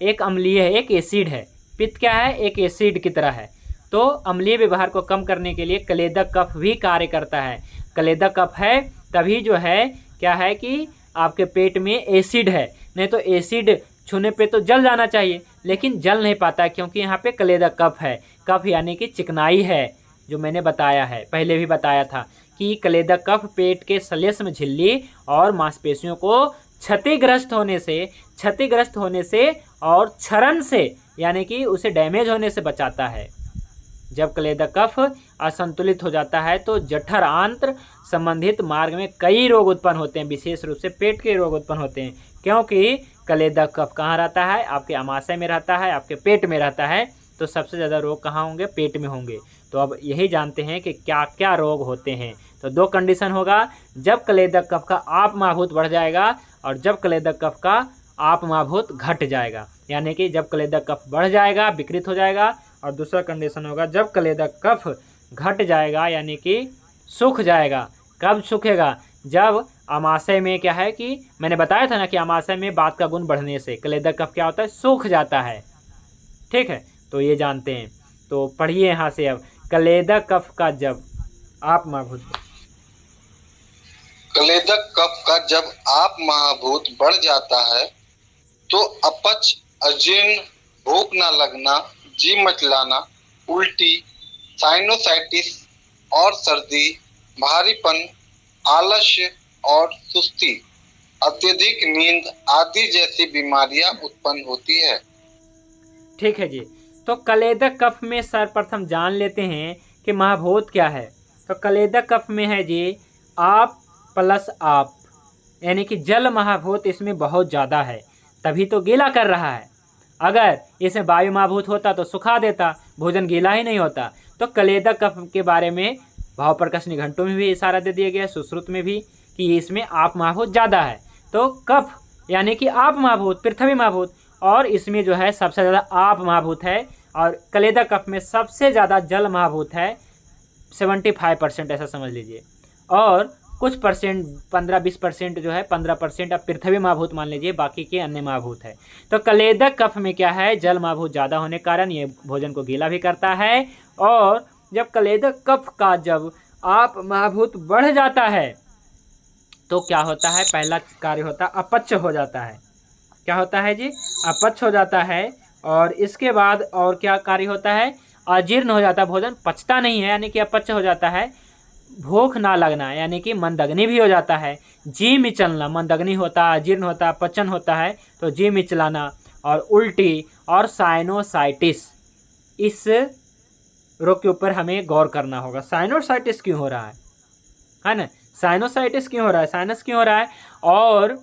एक अम्लीय है, एक एसिड है। पित्त क्या है, एक एसिड की तरह है। तो अम्लीय व्यवहार को कम करने के लिए कलेदक कफ भी कार्य करता है। कलेदक कफ है तभी जो है क्या है कि आपके पेट में एसिड है, नहीं तो एसिड छूने पे तो जल जाना चाहिए, लेकिन जल नहीं पाता क्योंकि यहाँ पे कलेदक कफ है। कफ यानी कि चिकनाई है, जो मैंने बताया है, पहले भी बताया था कि कलेदक कफ पेट के श्लेष्म झिल्ली और मांसपेशियों को क्षतिग्रस्त होने से और क्षरण से यानी कि उसे डैमेज होने से बचाता है। जब कलेदक कफ असंतुलित हो जाता है तो जठर आंत्र संबंधित मार्ग में कई रोग उत्पन्न होते हैं, विशेष रूप से पेट के रोग उत्पन्न होते हैं, क्योंकि कलेदक कफ कहाँ रहता है, आपके आमाशय में रहता है, आपके पेट में रहता है। तो सबसे ज़्यादा रोग कहाँ होंगे, पेट में होंगे। तो अब यही जानते हैं कि क्या क्या रोग होते हैं। तो दो कंडीशन होगा, जब कलेदक कफ का आपमाभूत बढ़ जाएगा और जब कलेदक कफ का आपमाभूत घट जाएगा, यानी कि जब कलेदक कफ बढ़ जाएगा, विकृत हो जाएगा, और दूसरा कंडीशन होगा जब कलेदक कफ घट जाएगा यानी कि सूख जाएगा। कब सूखेगा, जब आमाशय में क्या है कि मैंने बताया था ना कि आमाशय में वात का गुण बढ़ने से कलेदक कफ क्या होता है, सूख जाता है। ठीक है, तो ये जानते हैं। तो पढ़िए यहाँ से अब, कलेदक कफ का जब आपमाभूत, कलेदक कफ का जब आपमाभूत बढ़ जाता है तो अपच, अजीर्ण, भूख न लगना, जी मचलाना, उल्टी, साइनोसाइटिस और सर्दी, भारीपन, आलस्य और सुस्ती, अत्यधिक नींद आदि जैसी बीमारियां उत्पन्न होती है। ठीक है जी। तो कलेदक कफ में सर्वप्रथम जान लेते हैं कि महाभूत क्या है। तो कलेदक कफ में है जी आप प्लस आप, यानी कि जल महाभूत इसमें बहुत ज़्यादा है, तभी तो गीला कर रहा है। अगर इसमें वायु महाभूत होता तो सुखा देता, भोजन गीला ही नहीं होता। तो कलेदक कफ के बारे में भाव प्रकाश निघंटु में भी इशारा दे दिया गया, सुश्रुत में भी, कि इसमें आप महाभूत ज़्यादा है। तो कफ यानी कि आप महाभूत, पृथ्वी महाभूत, और इसमें जो है सबसे ज़्यादा आप महाभूत है, और कलेदक कफ में सबसे ज़्यादा जल महाभूत है, 75% ऐसा समझ लीजिए, और कुछ परसेंट 15-20% जो है 15% अब पृथ्वी महाभूत मान लीजिए, बाकी के अन्य महाभूत है। तो कलेदक कफ में क्या है, जल महाभूत ज़्यादा होने के कारण ये भोजन को गीला भी करता है। और जब कलेदक कफ का जब आप महाभूत बढ़ जाता है तो क्या होता है, पहला कार्य होता है अपच हो जाता है। क्या होता है जी, अपच हो जाता है। और इसके बाद और क्या कार्य होता है, अजीर्ण हो जाता है, भोजन पचता नहीं है, यानी कि अपच हो जाता है। भूख ना लगना यानी कि मंदग्नि भी हो जाता है। जी मिचलना, मंदग्नि होता है, अजीर्ण होता है, पचन होता है, तो जी मिचलाना, और उल्टी और साइनोसाइटिस। इस रोग के ऊपर हमें गौर करना होगा। साइनोसाइटिस क्यों हो रहा है ना, साइनोसाइटिस क्यों हो रहा है, साइनस क्यों हो रहा है, और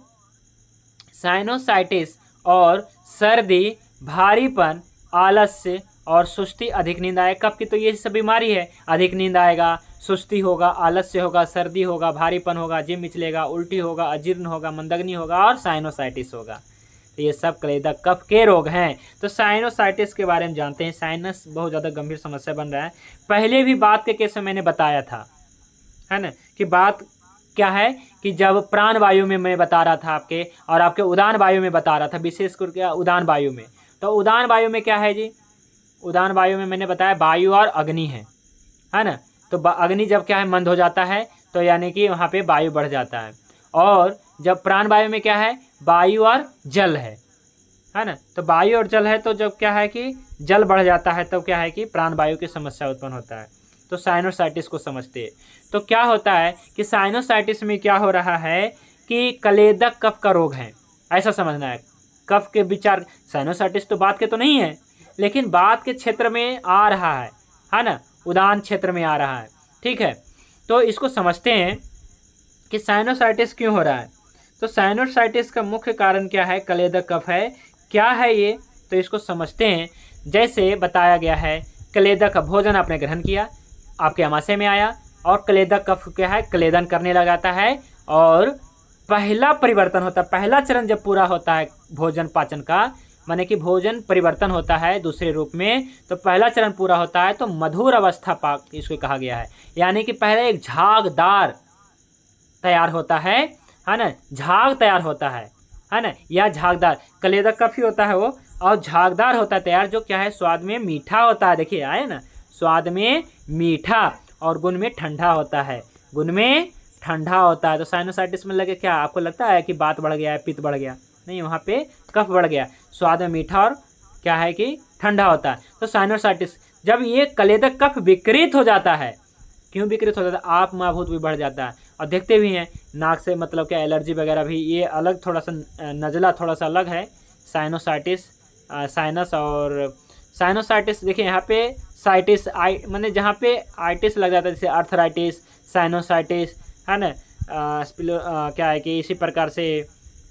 साइनोसाइटिस और सर्दी, भारीपन, आलस्य और सुस्ती, अधिक नींद आए। कफ की तो ये सब बीमारी है, अधिक नींद आएगा, सुस्ती होगा, आलस्य होगा, सर्दी होगा, भारीपन होगा, जी मिचलेगा, उल्टी होगा, अजीर्ण होगा, मंदग्नि होगा और साइनोसाइटिस होगा। तो ये सब कलेदक कफ के रोग हैं। तो साइनोसाइटिस के बारे में जानते हैं। साइनस बहुत ज़्यादा गंभीर समस्या बन रहा है। पहले भी बात के केस में मैंने बताया था, है ना, कि बात क्या है कि जब प्राण वायु में मैं बता रहा था आपके, और आपके उदान वायु में बता रहा था, विशेष करके उदान वायु में। तो उदान वायु में क्या है जी, उदान वायु में मैंने बताया वायु और अग्नि है ना। तो अग्नि जब क्या है मंद हो जाता है तो यानी कि वहाँ पे वायु बढ़ जाता है। और जब प्राण वायु में क्या है, वायु और जल है ना। तो वायु और जल है, तो जब क्या है कि जल बढ़ जाता है तब क्या है कि प्राण वायु की समस्या उत्पन्न होता है। तो साइनोसाइटिस को समझते हैं। तो क्या होता है कि साइनोसाइटिस में क्या हो रहा है कि कलेदक कफ का रोग है, ऐसा समझना है। कफ के विचार, साइनोसाइटिस तो बात के तो नहीं है, लेकिन बात के क्षेत्र में आ रहा है ना, उदान क्षेत्र में आ रहा है। ठीक है, तो इसको समझते हैं कि साइनोसाइटिस क्यों हो रहा है। तो साइनोसाइटिस का मुख्य कारण क्या है, कलेदक कफ है। क्या है ये, तो इसको समझते हैं। जैसे बताया गया है क्लेदक भोजन आपने ग्रहण किया, आपके आमाशय में आया और क्लेदक कफ क्या है, क्लेदन करने लगाता है और पहला परिवर्तन होता है। पहला चरण जब पूरा होता है भोजन पाचन का, माने कि भोजन परिवर्तन होता है दूसरे रूप में, तो पहला चरण पूरा होता है तो मधुर अवस्था पाक इसको कहा गया है। यानी कि पहले एक झागदार तैयार होता है ना, झाग तैयार होता है ना, या झागदार क्लेदक कफ ही होता है वो, और झागदार होता है तैयार, जो क्या है स्वाद में मीठा होता है। देखिए आए ना, स्वाद में मीठा और गुण में ठंडा होता है, गुण में ठंडा होता है। तो साइनोसाइटिस में लगे क्या आपको लगता है कि बात बढ़ गया है, पित्त बढ़ गया? नहीं, वहाँ पे कफ बढ़ गया, स्वाद में मीठा और क्या है कि ठंडा होता है। तो साइनोसाइटिस जब ये क्लेदक कफ विकृत हो जाता है, क्यों विकृत हो जाता है? आप महाभूत भी बढ़ जाता है। और देखते भी हैं नाक से मतलब क्या एलर्जी वगैरह भी, ये अलग थोड़ा सा नज़ला थोड़ा सा अलग है साइनोसाइटिस, साइनस और साइनोसाइटिस। देखिए यहाँ पे साइटिस आई माने जहाँ पे आइटिस लग जाता है, जैसे अर्थराइटिस, साइनोसाइटिस है ना, क्या है कि इसी प्रकार से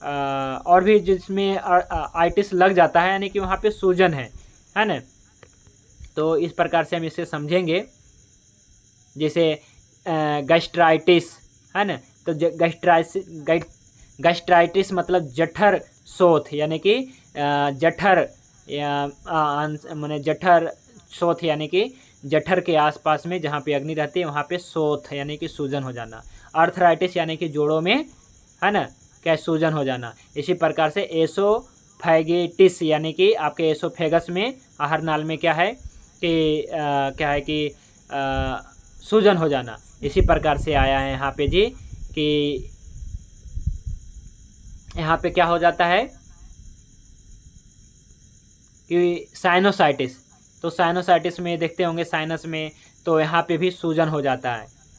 और भी जिसमें आइटिस लग जाता है, यानी कि वहाँ पे सूजन है ना। तो इस प्रकार से हम इसे समझेंगे। जैसे गैस्ट्राइटिस है ना, तो गैस्ट्राइटिस मतलब जठर शोथ, यानी कि जठर या माने जठर शोथ, यानी कि जठर के आसपास में जहाँ पे अग्नि रहती है वहाँ पे शोथ यानी कि सूजन हो जाना। अर्थराइटिस यानी कि जोड़ों में है ना क्या सूजन हो जाना। इसी प्रकार से एसोफेगिटिस यानी कि आपके एसोफेगस में आहार नाल में क्या है कि सूजन हो जाना। इसी प्रकार से आया है यहाँ पे जी कि यहाँ पे क्या हो जाता है कि साइनोसाइटिस, तो साइनोसाइटिस में देखते होंगे साइनस में, तो यहाँ पे भी सूजन हो जाता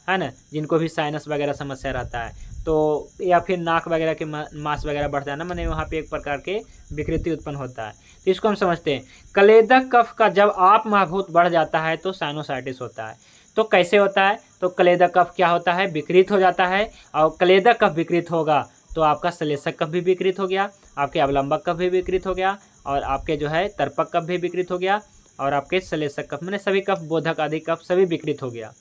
है ना, जिनको भी साइनस वगैरह समस्या रहता है तो, या फिर नाक वगैरह के मांस वगैरह बढ़ जाना, माने वहाँ पे एक प्रकार के विकृति उत्पन्न होता है। तो इसको हम समझते हैं क्लेदक कफ का जब आप महाभूत बढ़ जाता है तो साइनोसाइटिस होता है। तो कैसे होता है? तो क्लेदक कफ क्या होता है, विकृत हो जाता है, और क्लेदक कफ विकृत होगा तो आपका श्लेषक कफ भी विकृत हो गया, आपके अवलंबक कफ भी विकृत हो गया, और आपके जो है तर्पक कफ भी विकृत हो गया, और आपके श्लेषक कफ मैंने सभी कफ, बोधक आदि कफ सभी विकृत हो गया।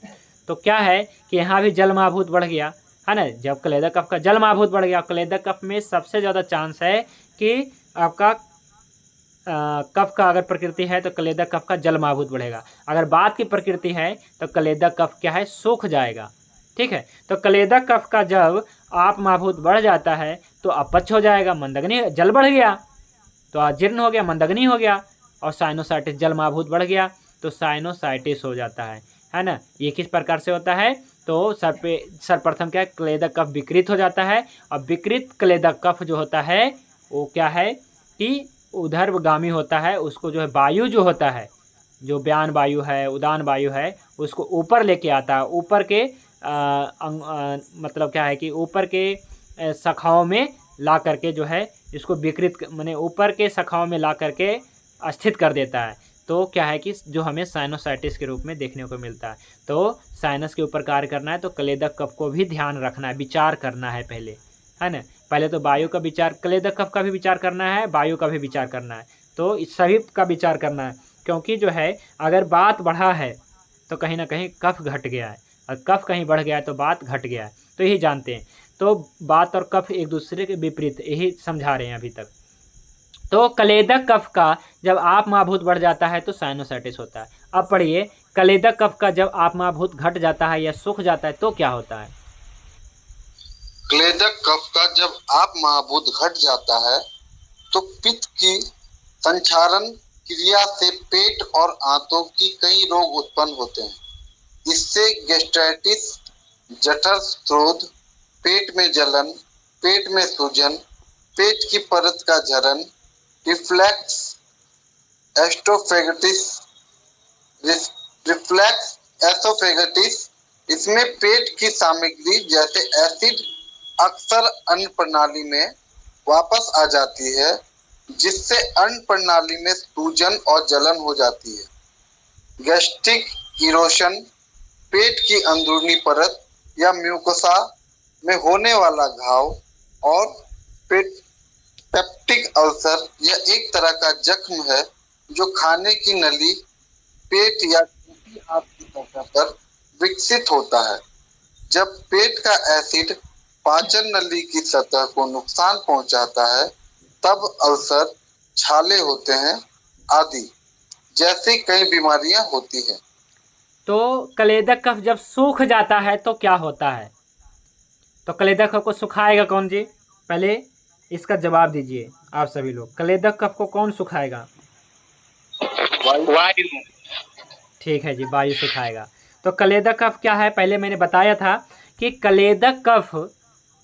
तो क्या है कि यहाँ भी जल महाभूत बढ़ गया है ना। जब क्लेदक कफ का जल महाभूत बढ़ गया, क्लेदक कफ में सबसे ज़्यादा चांस है कि आपका कफ का अगर प्रकृति है तो क्लेदक कफ का जल महाभूत बढ़ेगा। अगर बात की प्रकृति है तो क्लेदक कफ क्या है, सूख जाएगा। ठीक है, तो क्लेदक कफ का जब आप महाभूत बढ़ जाता है तो अपच हो जाएगा, मंदग्नि, जल बढ़ गया तो अजीर्ण हो गया, मंदग्नि हो गया, और साइनोसाइटिस जल महाभूत बढ़ गया तो साइनोसाइटिस हो जाता है ना। ये किस प्रकार से होता है? तो सर्वप्रथम क्या है, क्लेदक कफ विकृत हो जाता है, और विकृत क्लेदक कफ जो होता है वो क्या है कि ऊर्ध्वगामी होता है, उसको जो है वायु जो होता है, जो व्यान वायु है, उदान वायु है, उसको ऊपर लेके आता है, ऊपर के मतलब क्या है कि ऊपर के शाखाओं में ला करके जो है इसको विकृत माने ऊपर के शाखाओं में ला करके स्थित कर देता है। तो क्या है कि जो हमें साइनोसाइटिस के रूप में देखने को मिलता है। तो साइनस के ऊपर कार्य करना है तो क्लेदक कफ को भी ध्यान रखना है, विचार करना है पहले, है ना। पहले तो वायु का विचार, क्लेदक कफ का भी विचार करना है, वायु का भी विचार करना है, तो इस सभी का विचार करना है। क्योंकि जो है अगर बात बढ़ा है तो कहीं ना कहीं कफ घट गया है, और कफ कहीं बढ़ गया है तो बात घट गया है, तो यही जानते हैं। तो बात और कफ एक दूसरे के विपरीत, यही समझा रहे हैं अभी तक। तो क्लेदक कफ का जब आप महाभूत बढ़ जाता है तो साइनोसाइटिस होता है। अब पढ़िए, क्लेदक कफ का जब आप महाभूत घट जाता है या सूख जाता है तो क्या होता है? क्लेदक कफ का जब आप महाभूत घट जाता है तो पित्त की संचारण क्रिया से पेट और आंतों की कई रोग उत्पन्न होते हैं। इससे गैस्ट्राइटिस, जठर शोथ, पेट में जलन, पेट में सूजन, पेट की परत का झरन, रिफ्लक्स एसोफेगटिस, इसमें पेट की सामग्री जैसे एसिड अक्सर अन्न प्रणाली में वापस आ जाती है, जिससे अन्न प्रणाली में सूजन और जलन हो जाती है। गैस्ट्रिक इरोशन, पेट की अंदरूनी परत या म्यूकोसा में होने वाला घाव, और पेप्टिक अल्सर यह एक तरह का जख्म है जो खाने की नली, पेट या किसी आंत की सतह पर विकसित होता है। जब पेट का एसिड पाचन नली की सतह को नुकसान पहुंचाता है तब अल्सर, छाले होते हैं आदि जैसी कई बीमारियां होती हैं। तो कलेदक कफ जब सूख जाता है तो क्या होता है? तो कलेदक कफ को सुखाएगा कौन जी? पहले इसका जवाब दीजिए आप सभी लोग। कलेदक कफ को कौन सुखाएगा? वायु। ठीक है जी, वायु सुखाएगा। तो कलेदक कफ क्या है? पहले मैंने बताया था कि कलेदक कफ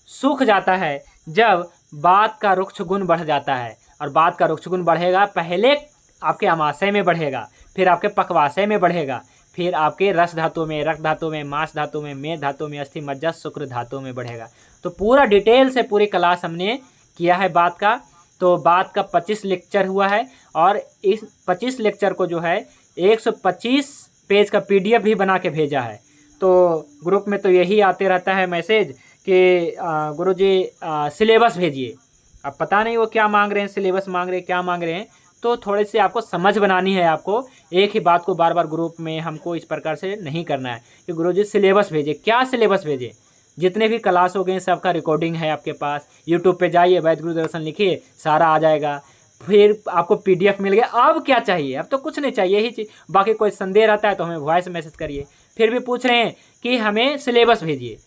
सूख जाता है जब वात का रुक्ष गुण बढ़ जाता है। और वात का रुक्ष गुण बढ़ेगा, पहले आपके अमाशय में बढ़ेगा, फिर आपके पक्वाशय में बढ़ेगा, फिर आपके रस धातु में, रक्त धातु में, मांस धातु में, मेद धातु में, अस्थि मज्जा शुक्र धातु में बढ़ेगा। तो पूरा डिटेल से पूरी क्लास हमने किया है बात का। तो बात का 25 लेक्चर हुआ है और इस 25 लेक्चर को जो है 125 पेज का PDF भी बना के भेजा है। तो ग्रुप में तो यही आते रहता है मैसेज कि गुरुजी सिलेबस भेजिए। अब पता नहीं वो क्या मांग रहे हैं, सिलेबस मांग रहे हैं, क्या मांग रहे हैं। तो थोड़ी सी आपको समझ बनानी है। आपको एक ही बात को बार बार ग्रुप में हमको इस प्रकार से नहीं करना है कि गुरुजी सिलेबस भेजिए। क्या सिलेबस भेजिए? जितने भी क्लास हो गए सबका रिकॉर्डिंग है आपके पास। यूट्यूब पे जाइए, वैद्य गुरु दर्शन लिखिए, सारा आ जाएगा। फिर आपको PDF मिल गया। अब क्या चाहिए? अब तो कुछ नहीं चाहिए, यही चीज़। बाकी कोई संदेह रहता है तो हमें वॉइस मैसेज करिए। फिर भी पूछ रहे हैं कि हमें सिलेबस भेजिए।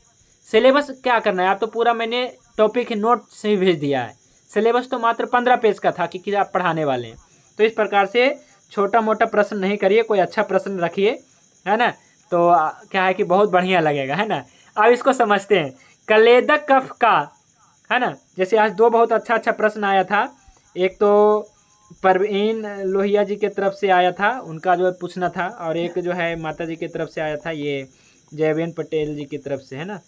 सिलेबस क्या करना है? आप तो पूरा मैंने टॉपिक नोट से ही भेज दिया है। सिलेबस तो मात्र 15 पेज का था कि आप पढ़ाने वाले हैं। तो इस प्रकार से छोटा मोटा प्रश्न नहीं करिए, कोई अच्छा प्रश्न रखिए, है ना। तो क्या है कि बहुत बढ़िया लगेगा, है ना। अब इसको समझते हैं। कलेदक कफ का, है ना, जैसे आज 2 बहुत अच्छा प्रश्न आया था। एक तो परवीन लोहिया जी के तरफ से आया था, उनका जो पूछना था, और एक जो है माता जी की तरफ से आया था, ये जयवेन पटेल जी की तरफ से, है ना।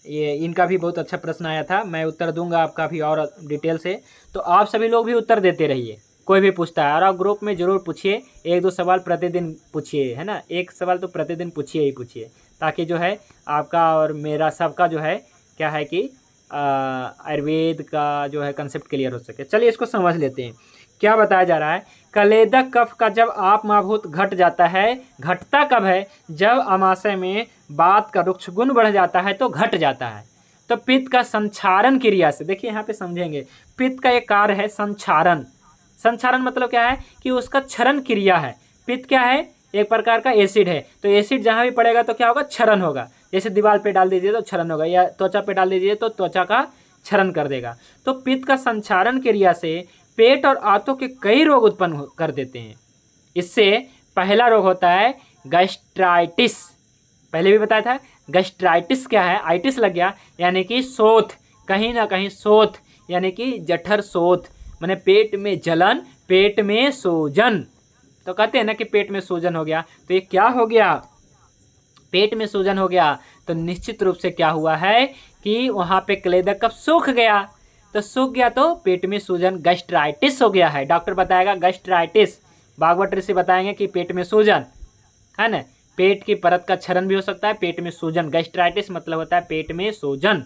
ये इनका भी बहुत अच्छा प्रश्न आया था। मैं उत्तर दूंगा आपका भी और डिटेल से। तो आप सभी लोग भी उत्तर देते रहिए, कोई भी पूछता है। और आप ग्रुप में ज़रूर पूछिए, 1-2 सवाल प्रतिदिन पूछिए, है ना। एक सवाल तो प्रतिदिन पूछिए ही पूछिए, ताकि जो है आपका और मेरा सबका जो है क्या है कि आयुर्वेद का जो है कंसेप्ट क्लियर हो सके। चलिए इसको समझ लेते हैं। क्या बताया जा रहा है? कलेदक कफ का जब आप माभूत घट जाता है, घटता कब है? जब अमाशय में वात का रुक्ष गुण बढ़ जाता है तो घट जाता है। तो पित्त का संक्षारण क्रिया से, देखिए यहाँ पे समझेंगे, पित्त का एक कार्य है संक्षारण। संक्षारण मतलब क्या है कि उसका क्षरण क्रिया है। पित्त क्या है? एक प्रकार का एसिड है। तो एसिड जहाँ भी पड़ेगा तो क्या होगा? क्षरण होगा। जैसे दीवार पे डाल दीजिए तो क्षरण होगा, या त्वचा पे डाल दीजिए तो त्वचा का क्षरण कर देगा। तो पित्त का संक्षारण क्रिया से पेट और आंतों के कई रोग उत्पन्न कर देते हैं। इससे पहला रोग होता है गैस्ट्राइटिस। पहले भी बताया था। गैस्ट्राइटिस क्या है? आइटिस लग गया, यानी कि शोथ, कहीं ना कहीं शोथ, यानी कि जठर शोथ, माने पेट में जलन, पेट में सूजन। तो कहते हैं ना कि पेट में सूजन हो गया। तो ये क्या हो गया? पेट में सूजन हो गया। तो निश्चित रूप से क्या हुआ है कि वहाँ पे कलेदक कफ सूख गया। तो सूख गया तो पेट में सूजन, गैस्ट्राइटिस हो गया है। डॉक्टर बताएगा गैस्ट्राइटिस, भागवत ऋषि बताएंगे कि पेट में सूजन, है ना। पेट की परत का क्षरण भी हो सकता है, पेट में सूजन। गैस्ट्राइटिस मतलब होता है पेट में सूजन,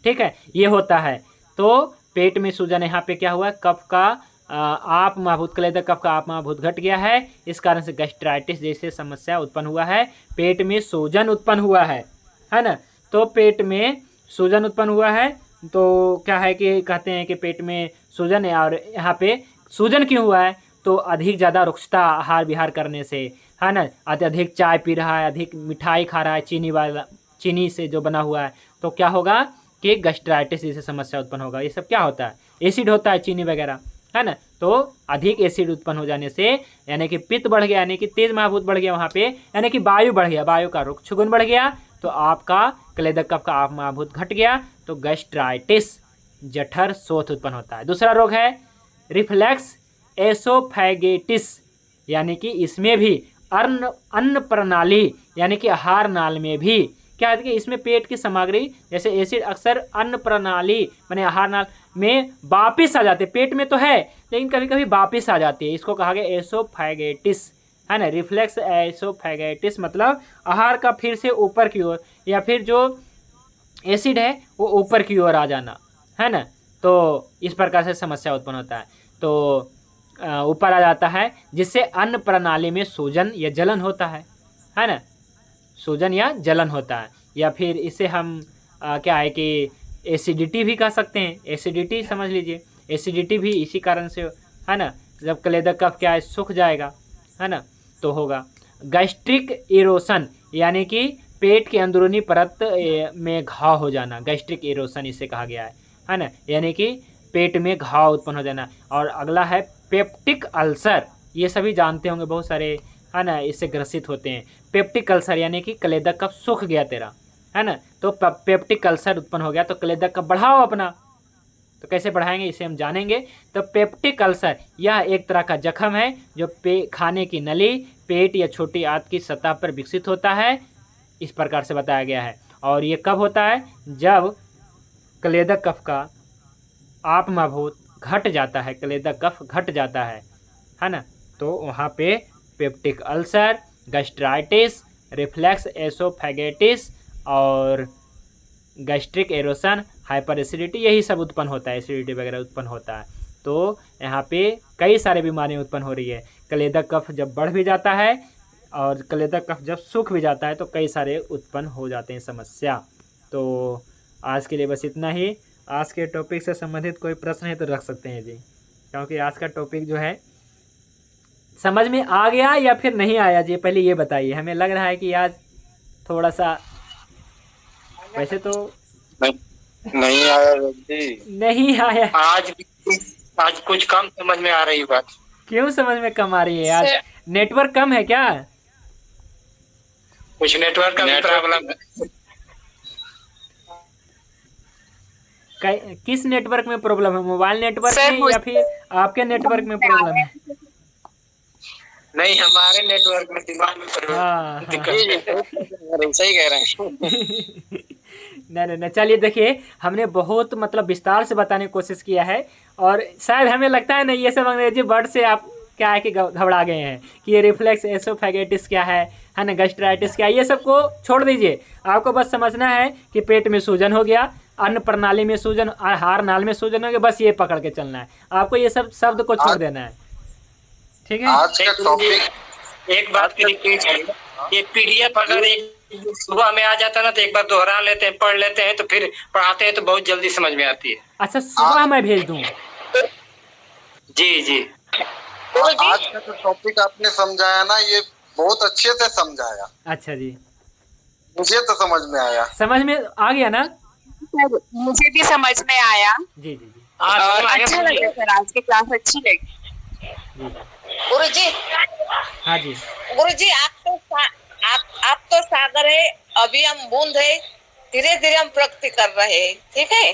ठीक है, ये होता है। तो पेट में सूजन, यहाँ पे क्या हुआ? कफ का आप महाभूत, कलेदक कफ का आप महाभूत घट गया है। इस कारण से गैस्ट्राइटिस जैसे समस्या उत्पन्न हुआ है, पेट में सूजन उत्पन्न हुआ है ना। तो पेट में सूजन उत्पन्न हुआ है। तो क्या है कि कहते हैं कि पेट में सूजन है। और यहाँ पे सूजन क्यों हुआ है? तो अधिक ज़्यादा रुक्षता आहार विहार करने से, है ना। अधिक चाय पी रहा है, अधिक मिठाई खा रहा है, चीनी से जो बना हुआ है, तो क्या होगा कि गैस्ट्राइटिस जैसे समस्या उत्पन्न होगा। ये सब क्या होता है? एसिड होता है, चीनी वगैरह, है ना। तो अधिक एसिड उत्पन्न हो जाने से, यानी कि पित्त बढ़ गया, यानी कि तेज महाभूत बढ़ गया वहाँ पे, यानी कि वायु बढ़ गया, वायु का रुक्ष गुण बढ़ गया, तो आपका कलेदक कफ का आप महाभूत घट गया, तो गैस्ट्राइटिस, जठर शोथ उत्पन्न होता है। दूसरा रोग है रिफ्लक्स एसोफेगेटिस, यानी कि इसमें भी अन्न प्रणाली, यानी कि आहार नाल में भी क्या है कि इसमें पेट की सामग्री जैसे एसिड अक्सर अन्न प्रणाली माने आहार नाल में वापिस आ जाते हैं। पेट में तो है लेकिन कभी कभी वापिस आ जाती है। इसको कहा गया एसोफेगेटिस, है ना। रिफ्लेक्स एसोफेगेटिस मतलब आहार का फिर से ऊपर की ओर, या फिर जो एसिड है वो ऊपर की ओर आ जाना, है ना। तो इस प्रकार से समस्या उत्पन्न होता है। तो ऊपर आ जाता है, जिससे अन्न प्रणाली में सूजन या जलन होता है ना, सूजन या जलन होता है। या फिर इसे हम क्या है कि एसिडिटी भी कह सकते हैं, एसिडिटी समझ लीजिए, एसिडिटी भी इसी कारण से है ना, जब क्लेदक कफ क्या है सूख जाएगा है ना तो होगा। गैस्ट्रिक इरोशन यानी कि पेट की अंदरूनी परत में घाव हो जाना, गैस्ट्रिक इरोशन इसे कहा गया है ना, यानी कि पेट में घाव उत्पन्न हो जाना। और अगला है पेप्टिक अल्सर, ये सभी जानते होंगे, बहुत सारे है ना इससे ग्रसित होते हैं। पेप्टिक अल्सर यानी कि क्लेदक कफ सूख गया तेरा है ना, तो पेप्टिक अल्सर उत्पन्न हो गया, तो क्लेदक कफ बढ़ाओ अपना। तो कैसे बढ़ाएंगे इसे हम जानेंगे। तो पेप्टिक अल्सर यह एक तरह का जख्म है जो खाने की नली, पेट या छोटी आंत की सतह पर विकसित होता है, इस प्रकार से बताया गया है। और ये कब होता है, जब क्लेदक कफ का आपमाभूत घट जाता है, क्लेदक कफ घट जाता है ना, तो वहाँ पे पेप्टिक अल्सर, गैस्ट्राइटिस, रिफ्लेक्स एसोफेगेटिस और गैस्ट्रिक एरोशन, हाइपर एसिडिटी, यही सब उत्पन्न होता है, एसिडिटी वगैरह उत्पन्न होता है। तो यहाँ पे कई सारे बीमारियाँ उत्पन्न हो रही है। क्लेदक कफ जब बढ़ भी जाता है और क्लेदक कफ जब सूख भी जाता है तो कई सारे उत्पन्न हो जाते हैं समस्या। तो आज के लिए बस इतना ही। आज के टॉपिक से संबंधित कोई प्रश्न है तो रख सकते हैं जी, क्योंकि आज का टॉपिक जो है समझ में आ गया या फिर नहीं आया जी, पहले ये बताइए। हमें लग रहा है कि आज थोड़ा सा, वैसे तो नहीं आया जी, नहीं आया, आज कुछ कम समझ में आ रही बात। क्यों समझ में कम आ रही है? आज नेटवर्क कम है क्या? कुछ नेटवर्क का प्रॉब्लम है। किस नेटवर्क में प्रॉब्लम है? मोबाइल नेटवर्क में या फिर आपके नेटवर्क में प्रॉब्लम है? नहीं, हमारे नेटवर्क में, दिमाग में हाँ, सही कह रहे हैं। नहीं, चलिए देखिए, हमने बहुत मतलब विस्तार से बताने की कोशिश किया है, और शायद हमें लगता है ना ये सब अंग्रेजी वर्ड से आप क्या है कि घबरा गए हैं कि ये रिफ्लेक्स एसोफेगेटिस क्या है ना, गैस्ट्राइटिस क्या है, ये सब को छोड़ दीजिए। आपको बस समझना है कि पेट में सूजन हो गया, अन्न प्रणाली में सूजन, आहार नाल में सूजन हो गया, बस ये पकड़ के चलना है। आपको ये सब शब्द को छोड़ देना है, ठीक है। आज का टॉपिक एक बात की रिक्वेस्ट है, ये पीडीएफ अगर एक सुबह में आ जाता ना तो एक बार दोहरा लेते हैं, पढ़ लेते हैं, तो फिर पढ़ाते हैं तो बहुत जल्दी समझ में आती है। अच्छा, सुबह मैं भेज दूं? जी जी। आज का जो टॉपिक आपने समझाया ना, ये बहुत अच्छे से समझाया। अच्छा जी, मुझे तो समझ में आया। समझ में आ गया ना? मुझे भी समझ में आया। जी जी जी, अच्छा लगा सर, आज की क्लास अच्छी लगी। गुरुजी, हाँ जी, गुरुजी आप तो सागर है, अभी हम बूंद है, धीरे धीरे हम प्रगति कर रहे हैं, ठीक है।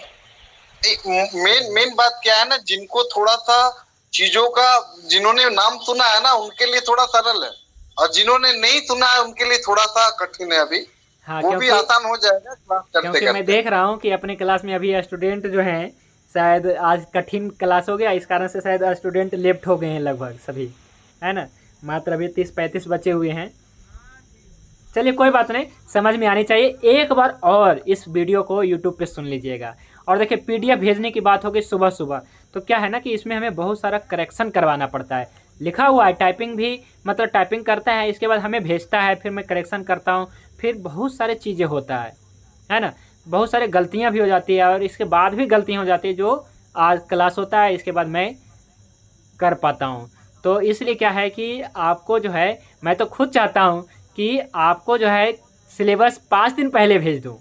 मेन बात क्या है ना, जिनको थोड़ा सा चीजों का, जिन्होंने नाम सुना है ना उनके लिए थोड़ा सरल है, और जिन्होंने नहीं सुना है उनके लिए थोड़ा सा कठिन है अभी। हाँ, वो भी आसान हो जाएगा क्लास करते क्योंकि करते। मैं देख रहा हूँ कि अपने क्लास में अभी स्टूडेंट जो हैं, शायद आज कठिन क्लास हो गया, इस कारण से शायद स्टूडेंट लेफ्ट हो गए हैं लगभग सभी, है ना। मात्र अभी 30-35 बचे हुए हैं। चलिए कोई बात नहीं, समझ में आनी चाहिए। एक बार और इस वीडियो को यूट्यूब पे सुन लीजिएगा। और देखिए, पीडीएफ भेजने की बात होगी सुबह सुबह, तो क्या है ना कि इसमें हमें बहुत सारा करेक्शन करवाना पड़ता है। लिखा हुआ है, टाइपिंग भी मतलब टाइपिंग करता है, इसके बाद हमें भेजता है, फिर मैं करेक्शन करता हूँ, फिर बहुत सारे चीज़ें होता है ना, बहुत सारे गलतियाँ भी हो जाती है, और इसके बाद भी गलतियाँ हो जाती है जो आज क्लास होता है इसके बाद मैं कर पाता हूँ। तो इसलिए क्या है कि आपको जो है, मैं तो खुद चाहता हूँ कि आपको जो है सिलेबस 5 दिन पहले भेज दूँ।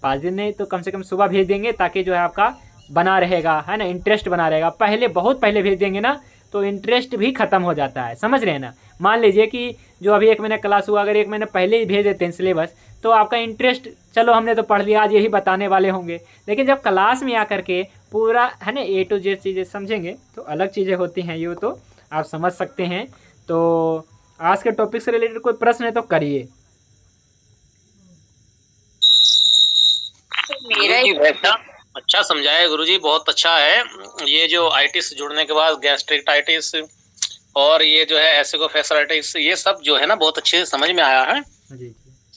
5 दिन नहीं तो कम से कम सुबह भेज देंगे, ताकि जो है आपका बना रहेगा, है ना, इंटरेस्ट बना रहेगा। पहले बहुत पहले भेज देंगे ना तो इंटरेस्ट भी ख़त्म हो जाता है, समझ रहे हैं ना। मान लीजिए कि जो अभी 1 महीना क्लास हुआ, अगर 1 महीना पहले ही भेज देते हैं सिलेबस, तो आपका इंटरेस्ट, चलो हमने तो पढ़ लिया, आज यही बताने वाले होंगे। लेकिन जब क्लास में आकर के पूरा है ना A to Z चीज़ें समझेंगे तो अलग चीज़ें होती हैं, ये तो आप समझ सकते हैं। तो आज के टॉपिक से रिलेटेड कोई प्रश्न है तो करिए। अच्छा समझाया गुरुजी, बहुत अच्छा है। ये जो आइटिस जुड़ने के बाद गैस्ट्रिक्टाइटिस और ये जो है एसिडोफेसाइटिस, ये सब जो है ना बहुत अच्छे से समझ में आया है। जी,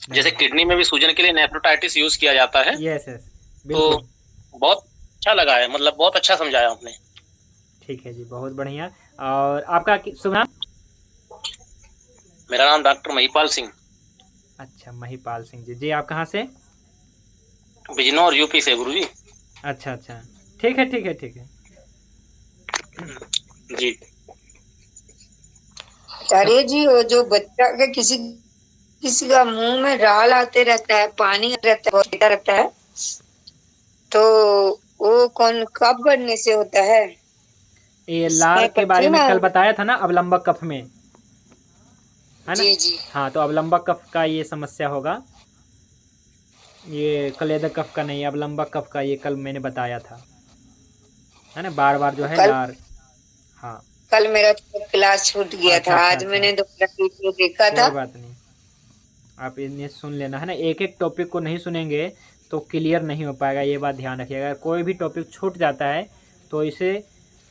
जैसे किडनी में भी सूजन के लिए नेफ्रोटाइटिस यूज किया जाता है। यस, तो बहुत अच्छा लगा है, मतलब बहुत अच्छा समझाया आपने। ठीक है जी, बहुत बढ़िया। और आपका शुभ नाम? मेरा नाम डॉक्टर महिपाल सिंह, अच्छा, महिपाल सिंह जी। जी आप कहाँ से? बिजनौर यूपी से गुरुजी। अच्छा अच्छा, ठीक है ठीक है ठीक है जी। अरे जी, वो जो बच्चा के किसी किसी का मुंह में राल आते रहता है, पानी रहता है, बहुत रहता है, तो वो कौन कब बढ़ने से होता है? ये लार के बारे में कल बताया था ना, अवलंबक कफ में, है ना? जी जी। हाँ, तो अवलंबक कफ का ये समस्या होगा, ये कलेदक कफ का नहीं, अवलंबक कफ का, ये कल मैंने बताया था, है ना? बार बार जो है लार। हाँ, कल मेरा क्लास छूट गया था, आज मैंने दोबारा देखा था। कोई बात नहीं, आप इन्हें सुन लेना, है ना? एक एक टॉपिक को नहीं सुनेंगे तो क्लियर नहीं हो पाएगा, ये बात ध्यान रखिएगा। कोई भी टॉपिक छूट जाता है तो इसे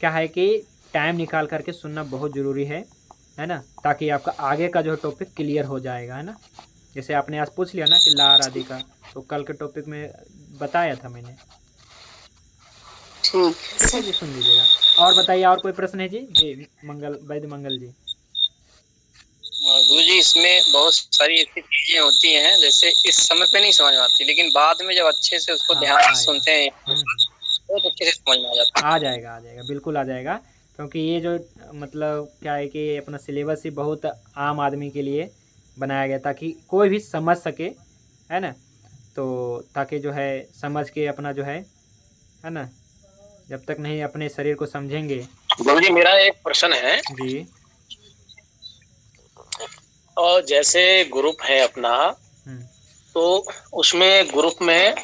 क्या है कि टाइम निकाल करके सुनना बहुत ज़रूरी है ना? ताकि आपका आगे का जो टॉपिक क्लियर हो जाएगा, है ना? जैसे आपने आज पूछ लिया ना कि लार आदि का, तो कल के टॉपिक में बताया था मैंने। ठीक है जी, सुन लीजिएगा। और बताइए, और कोई प्रश्न है जी? जी मंगल, वैद्य मंगल जी। गुरु जी, इसमें बहुत सारी ऐसी चीजें होती हैं जैसे इस समय पे नहीं समझ में आती, लेकिन बाद में जब अच्छे से उसको ध्यान से सुनते हैं बहुत अच्छे से समझ में आ जाता है। आ जाएगा बिल्कुल आ जाएगा, क्योंकि ये जो मतलब क्या है कि अपना सिलेबस ही बहुत आम आदमी के लिए बनाया गया ताकि कोई भी समझ सके, है ना? तो ताकि जो है समझ के अपना जो है ना, जब तक नहीं अपने शरीर को समझेंगे। गुरु जी, मेरा एक प्रश्न है जी। और जैसे ग्रुप है अपना, तो उसमें ग्रुप में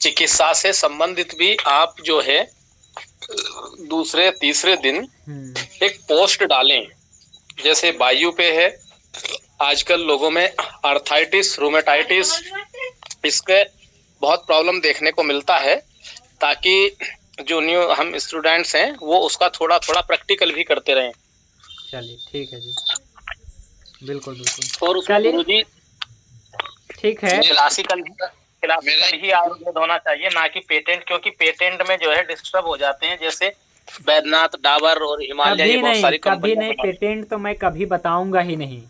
चिकित्सा से संबंधित भी आप जो है दूसरे तीसरे दिन एक पोस्ट डालें, जैसे वायु पे है आजकल लोगों में आर्थराइटिस, रूमेटाइटिस, इसके बहुत प्रॉब्लम देखने को मिलता है, ताकि जो न्यू हम स्टूडेंट्स हैं वो उसका थोड़ा थोड़ा प्रैक्टिकल भी करते रहें। चलिए ठीक है जी, बिल्कुल और चलिए ठीक है। क्लासिकल ही आयुर्वेद होना चाहिए, ना कि पेटेंट, क्योंकि पेटेंट में जो है डिस्टर्ब हो जाते हैं, जैसे बैद्यनाथ, डाबर और हिमालय, ये बहुत सारी कभी नहीं, पेटेंट तो मैं कभी बताऊंगा ही नहीं।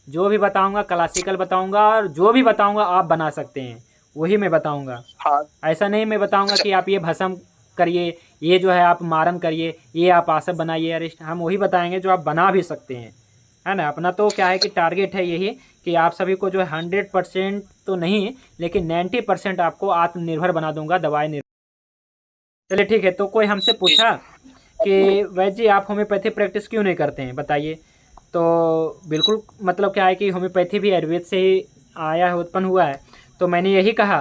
जो भी बताऊंगा क्लासिकल बताऊंगा, और जो भी बताऊंगा आप बना सकते हैं वही मैं बताऊंगा। हाँ। ऐसा नहीं मैं बताऊंगा कि आप ये भस्म करिए, ये जो है आप मारन करिए, ये आप आसब बनाइए, अरिष्ट, हम वही बताएंगे जो आप बना भी सकते हैं, है ना? अपना तो क्या है कि टारगेट है यही कि आप सभी को जो है 100% तो नहीं, लेकिन 90% आपको आत्मनिर्भर बना दूंगा, दवाई निर्भर। चलिए ठीक है। तो कोई हमसे पूछा कि वैद्य जी आप होम्योपैथी प्रैक्टिस क्यों नहीं करते हैं, बताइए। तो बिल्कुल मतलब क्या है कि होम्योपैथी भी आयुर्वेद से ही आया है, उत्पन्न हुआ है। तो मैंने यही कहा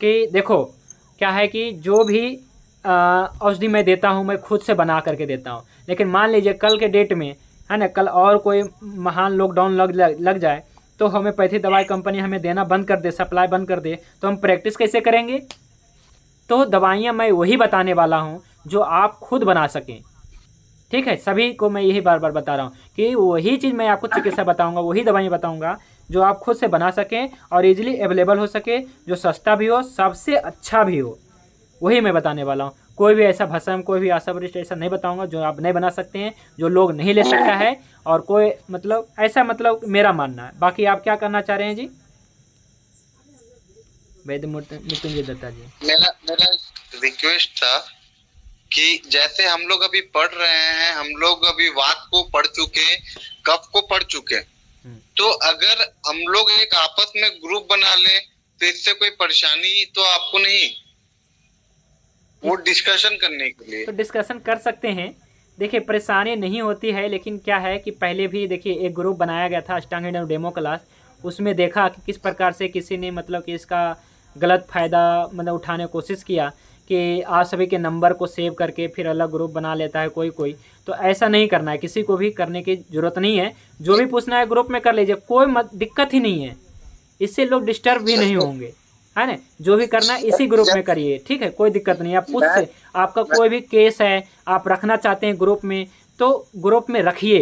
कि देखो क्या है कि जो भी औषधि मैं देता हूँ मैं खुद से बना करके देता हूँ, लेकिन मान लीजिए कल के डेट में, है ना, कल और कोई महान लॉकडाउन लग जाए तो होम्योपैथी दवाई कंपनी हमें देना बंद कर दे, सप्लाई बंद कर दे, तो हम प्रैक्टिस कैसे करेंगे? तो दवाइयाँ मैं वही बताने वाला हूँ जो आप खुद बना सकें, ठीक है? सभी को मैं यही बार बार बता रहा हूँ कि वही चीज़ मैं आपको चिकित्सा बताऊँगा, वही दवाइयाँ बताऊँगा जो आप खुद से बना सकें और इजीली अवेलेबल हो सके, जो सस्ता भी हो, सबसे अच्छा भी हो, वही मैं बताने वाला हूँ। कोई भी ऐसा भस्म, कोई भी आसावरिष्ट ऐसा नहीं बताऊंगा जो आप नहीं बना सकते हैं, जो लोग नहीं ले सकता है, और कोई मतलब ऐसा, मतलब मेरा मानना है। बाकी आप क्या करना चाह रहे हैं जी वैद्य मृत्युंजय दत्ता जी? मेरा रिक्वेस्ट था कि जैसे हम लोग अभी पढ़ रहे हैं, हम लोग अभी वात को पढ़ चुके, कफ को पढ़ चुके, तो अगर हम लोग एक आपस में ग्रुप बना लें तो इससे कोई परेशानी तो आपको नहीं, वो डिस्कशन करने के लिए। तो डिस्कशन कर सकते हैं, देखिए परेशानी नहीं होती है, लेकिन क्या है कि पहले भी देखिए एक ग्रुप बनाया गया था अष्टांग हृदय डेमो क्लास, उसमें देखा कि किस प्रकार से किसी ने मतलब कि इसका गलत फ़ायदा मतलब उठाने की कोशिश किया कि आप सभी के नंबर को सेव करके फिर अलग ग्रुप बना लेता है कोई। तो ऐसा नहीं करना है, किसी को भी करने की ज़रूरत नहीं है। जो भी पूछना है ग्रुप में कर लीजिए, कोई दिक्कत ही नहीं है, इससे लोग डिस्टर्ब भी नहीं होंगे, है ना? जो भी करना है इसी ग्रुप में करिए, ठीक है? कोई दिक्कत नहीं। आप पूछ से आपका कोई भी केस है आप रखना चाहते हैं ग्रुप में, तो ग्रुप में रखिए,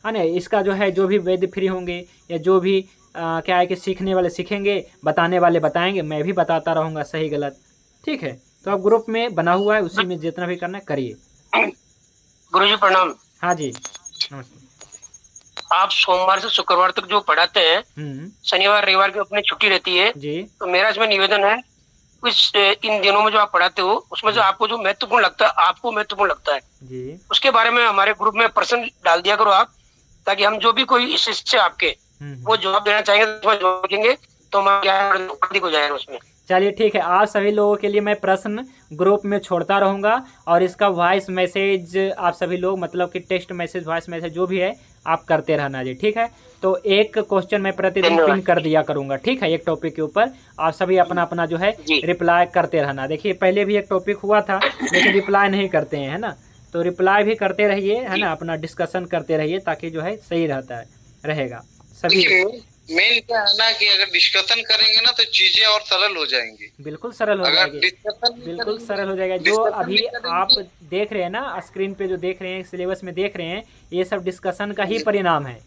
है ना? इसका जो है जो भी वैद्य फ्री होंगे या जो भी क्या है कि सीखने वाले सीखेंगे, बताने वाले बताएंगे, मैं भी बताता रहूँगा सही गलत, ठीक है? तो आप ग्रुप में बना हुआ है, उसी में जितना भी करना है करिए। गुरुजी प्रणाम। हाँ जी, नमस्ते। आप सोमवार से शुक्रवार तक जो पढ़ाते हैं, शनिवार रविवार की अपनी छुट्टी रहती है जी। तो मेरा इसमें निवेदन है, इस इन दिनों में जो आप पढ़ाते हो उसमें जो आपको जो महत्वपूर्ण लगता है, आपको महत्वपूर्ण लगता है जी, उसके बारे में हमारे ग्रुप में प्रश्न डाल दिया करो आप, ताकि हम जो भी कोई शिष्य आपके वो जवाब देना चाहेंगे तो जवाब देंगे, तो हमारा अधिक हो जाएगा उसमें। चलिए ठीक है, आप सभी लोगों के लिए मैं प्रश्न ग्रुप में छोड़ता रहूँगा और इसका वॉइस मैसेज आप सभी लोग मतलब कि टेक्स्ट मैसेज, वॉइस मैसेज जो भी है आप करते रहना जी, ठीक है। तो एक क्वेश्चन मैं प्रतिदिन पिन कर दिया करूँगा, ठीक है, एक टॉपिक के ऊपर आप सभी अपना अपना जो है रिप्लाई करते रहना। देखिए पहले भी एक टॉपिक हुआ था लेकिन रिप्लाई नहीं करते हैं, है ना, तो रिप्लाई भी करते रहिए, है ना, अपना डिस्कशन करते रहिए ताकि जो है सही रहता है रहेगा सभी। मेन क्या है ना कि अगर डिस्कशन करेंगे ना तो चीजें और सरल हो जाएंगी। बिल्कुल सरल हो जाएगी, बिल्कुल सरल हो जाएगा। जो अभी आप देख रहे हैं ना स्क्रीन पे, जो देख रहे हैं सिलेबस में देख रहे हैं, ये सब डिस्कशन का ही परिणाम है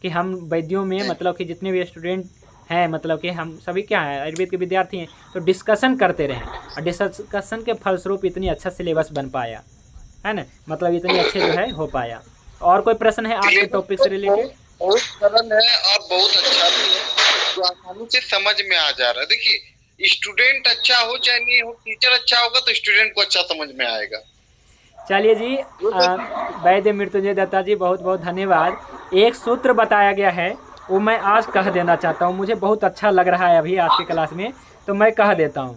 कि हम वैद्यों में मतलब कि जितने भी स्टूडेंट हैं मतलब कि हम सभी क्या है आयुर्वेद के विद्यार्थी हैं, तो डिस्कशन करते रहें और डिस्कशन के फलस्वरूप इतनी अच्छा सिलेबस बन पाया, है ना, मतलब इतनी अच्छे जो है हो पाया। और कोई प्रश्न है आपके टॉपिक से रिलेटेड? बहुत सरल है और बहुत अच्छा भी है, जो आसानी से समझ में आ जा रहा है। देखिए स्टूडेंट अच्छा हो चाहे नहीं हो, टीचर अच्छा होगा तो स्टूडेंट को अच्छा समझ में आएगा। चलिए जी, वैद्य मृत्युंजय दत्ता जी बहुत बहुत धन्यवाद। एक सूत्र बताया गया है वो मैं आज कह देना चाहता हूँ, मुझे बहुत अच्छा लग रहा है अभी आज की क्लास में, तो मैं कह देता हूँ।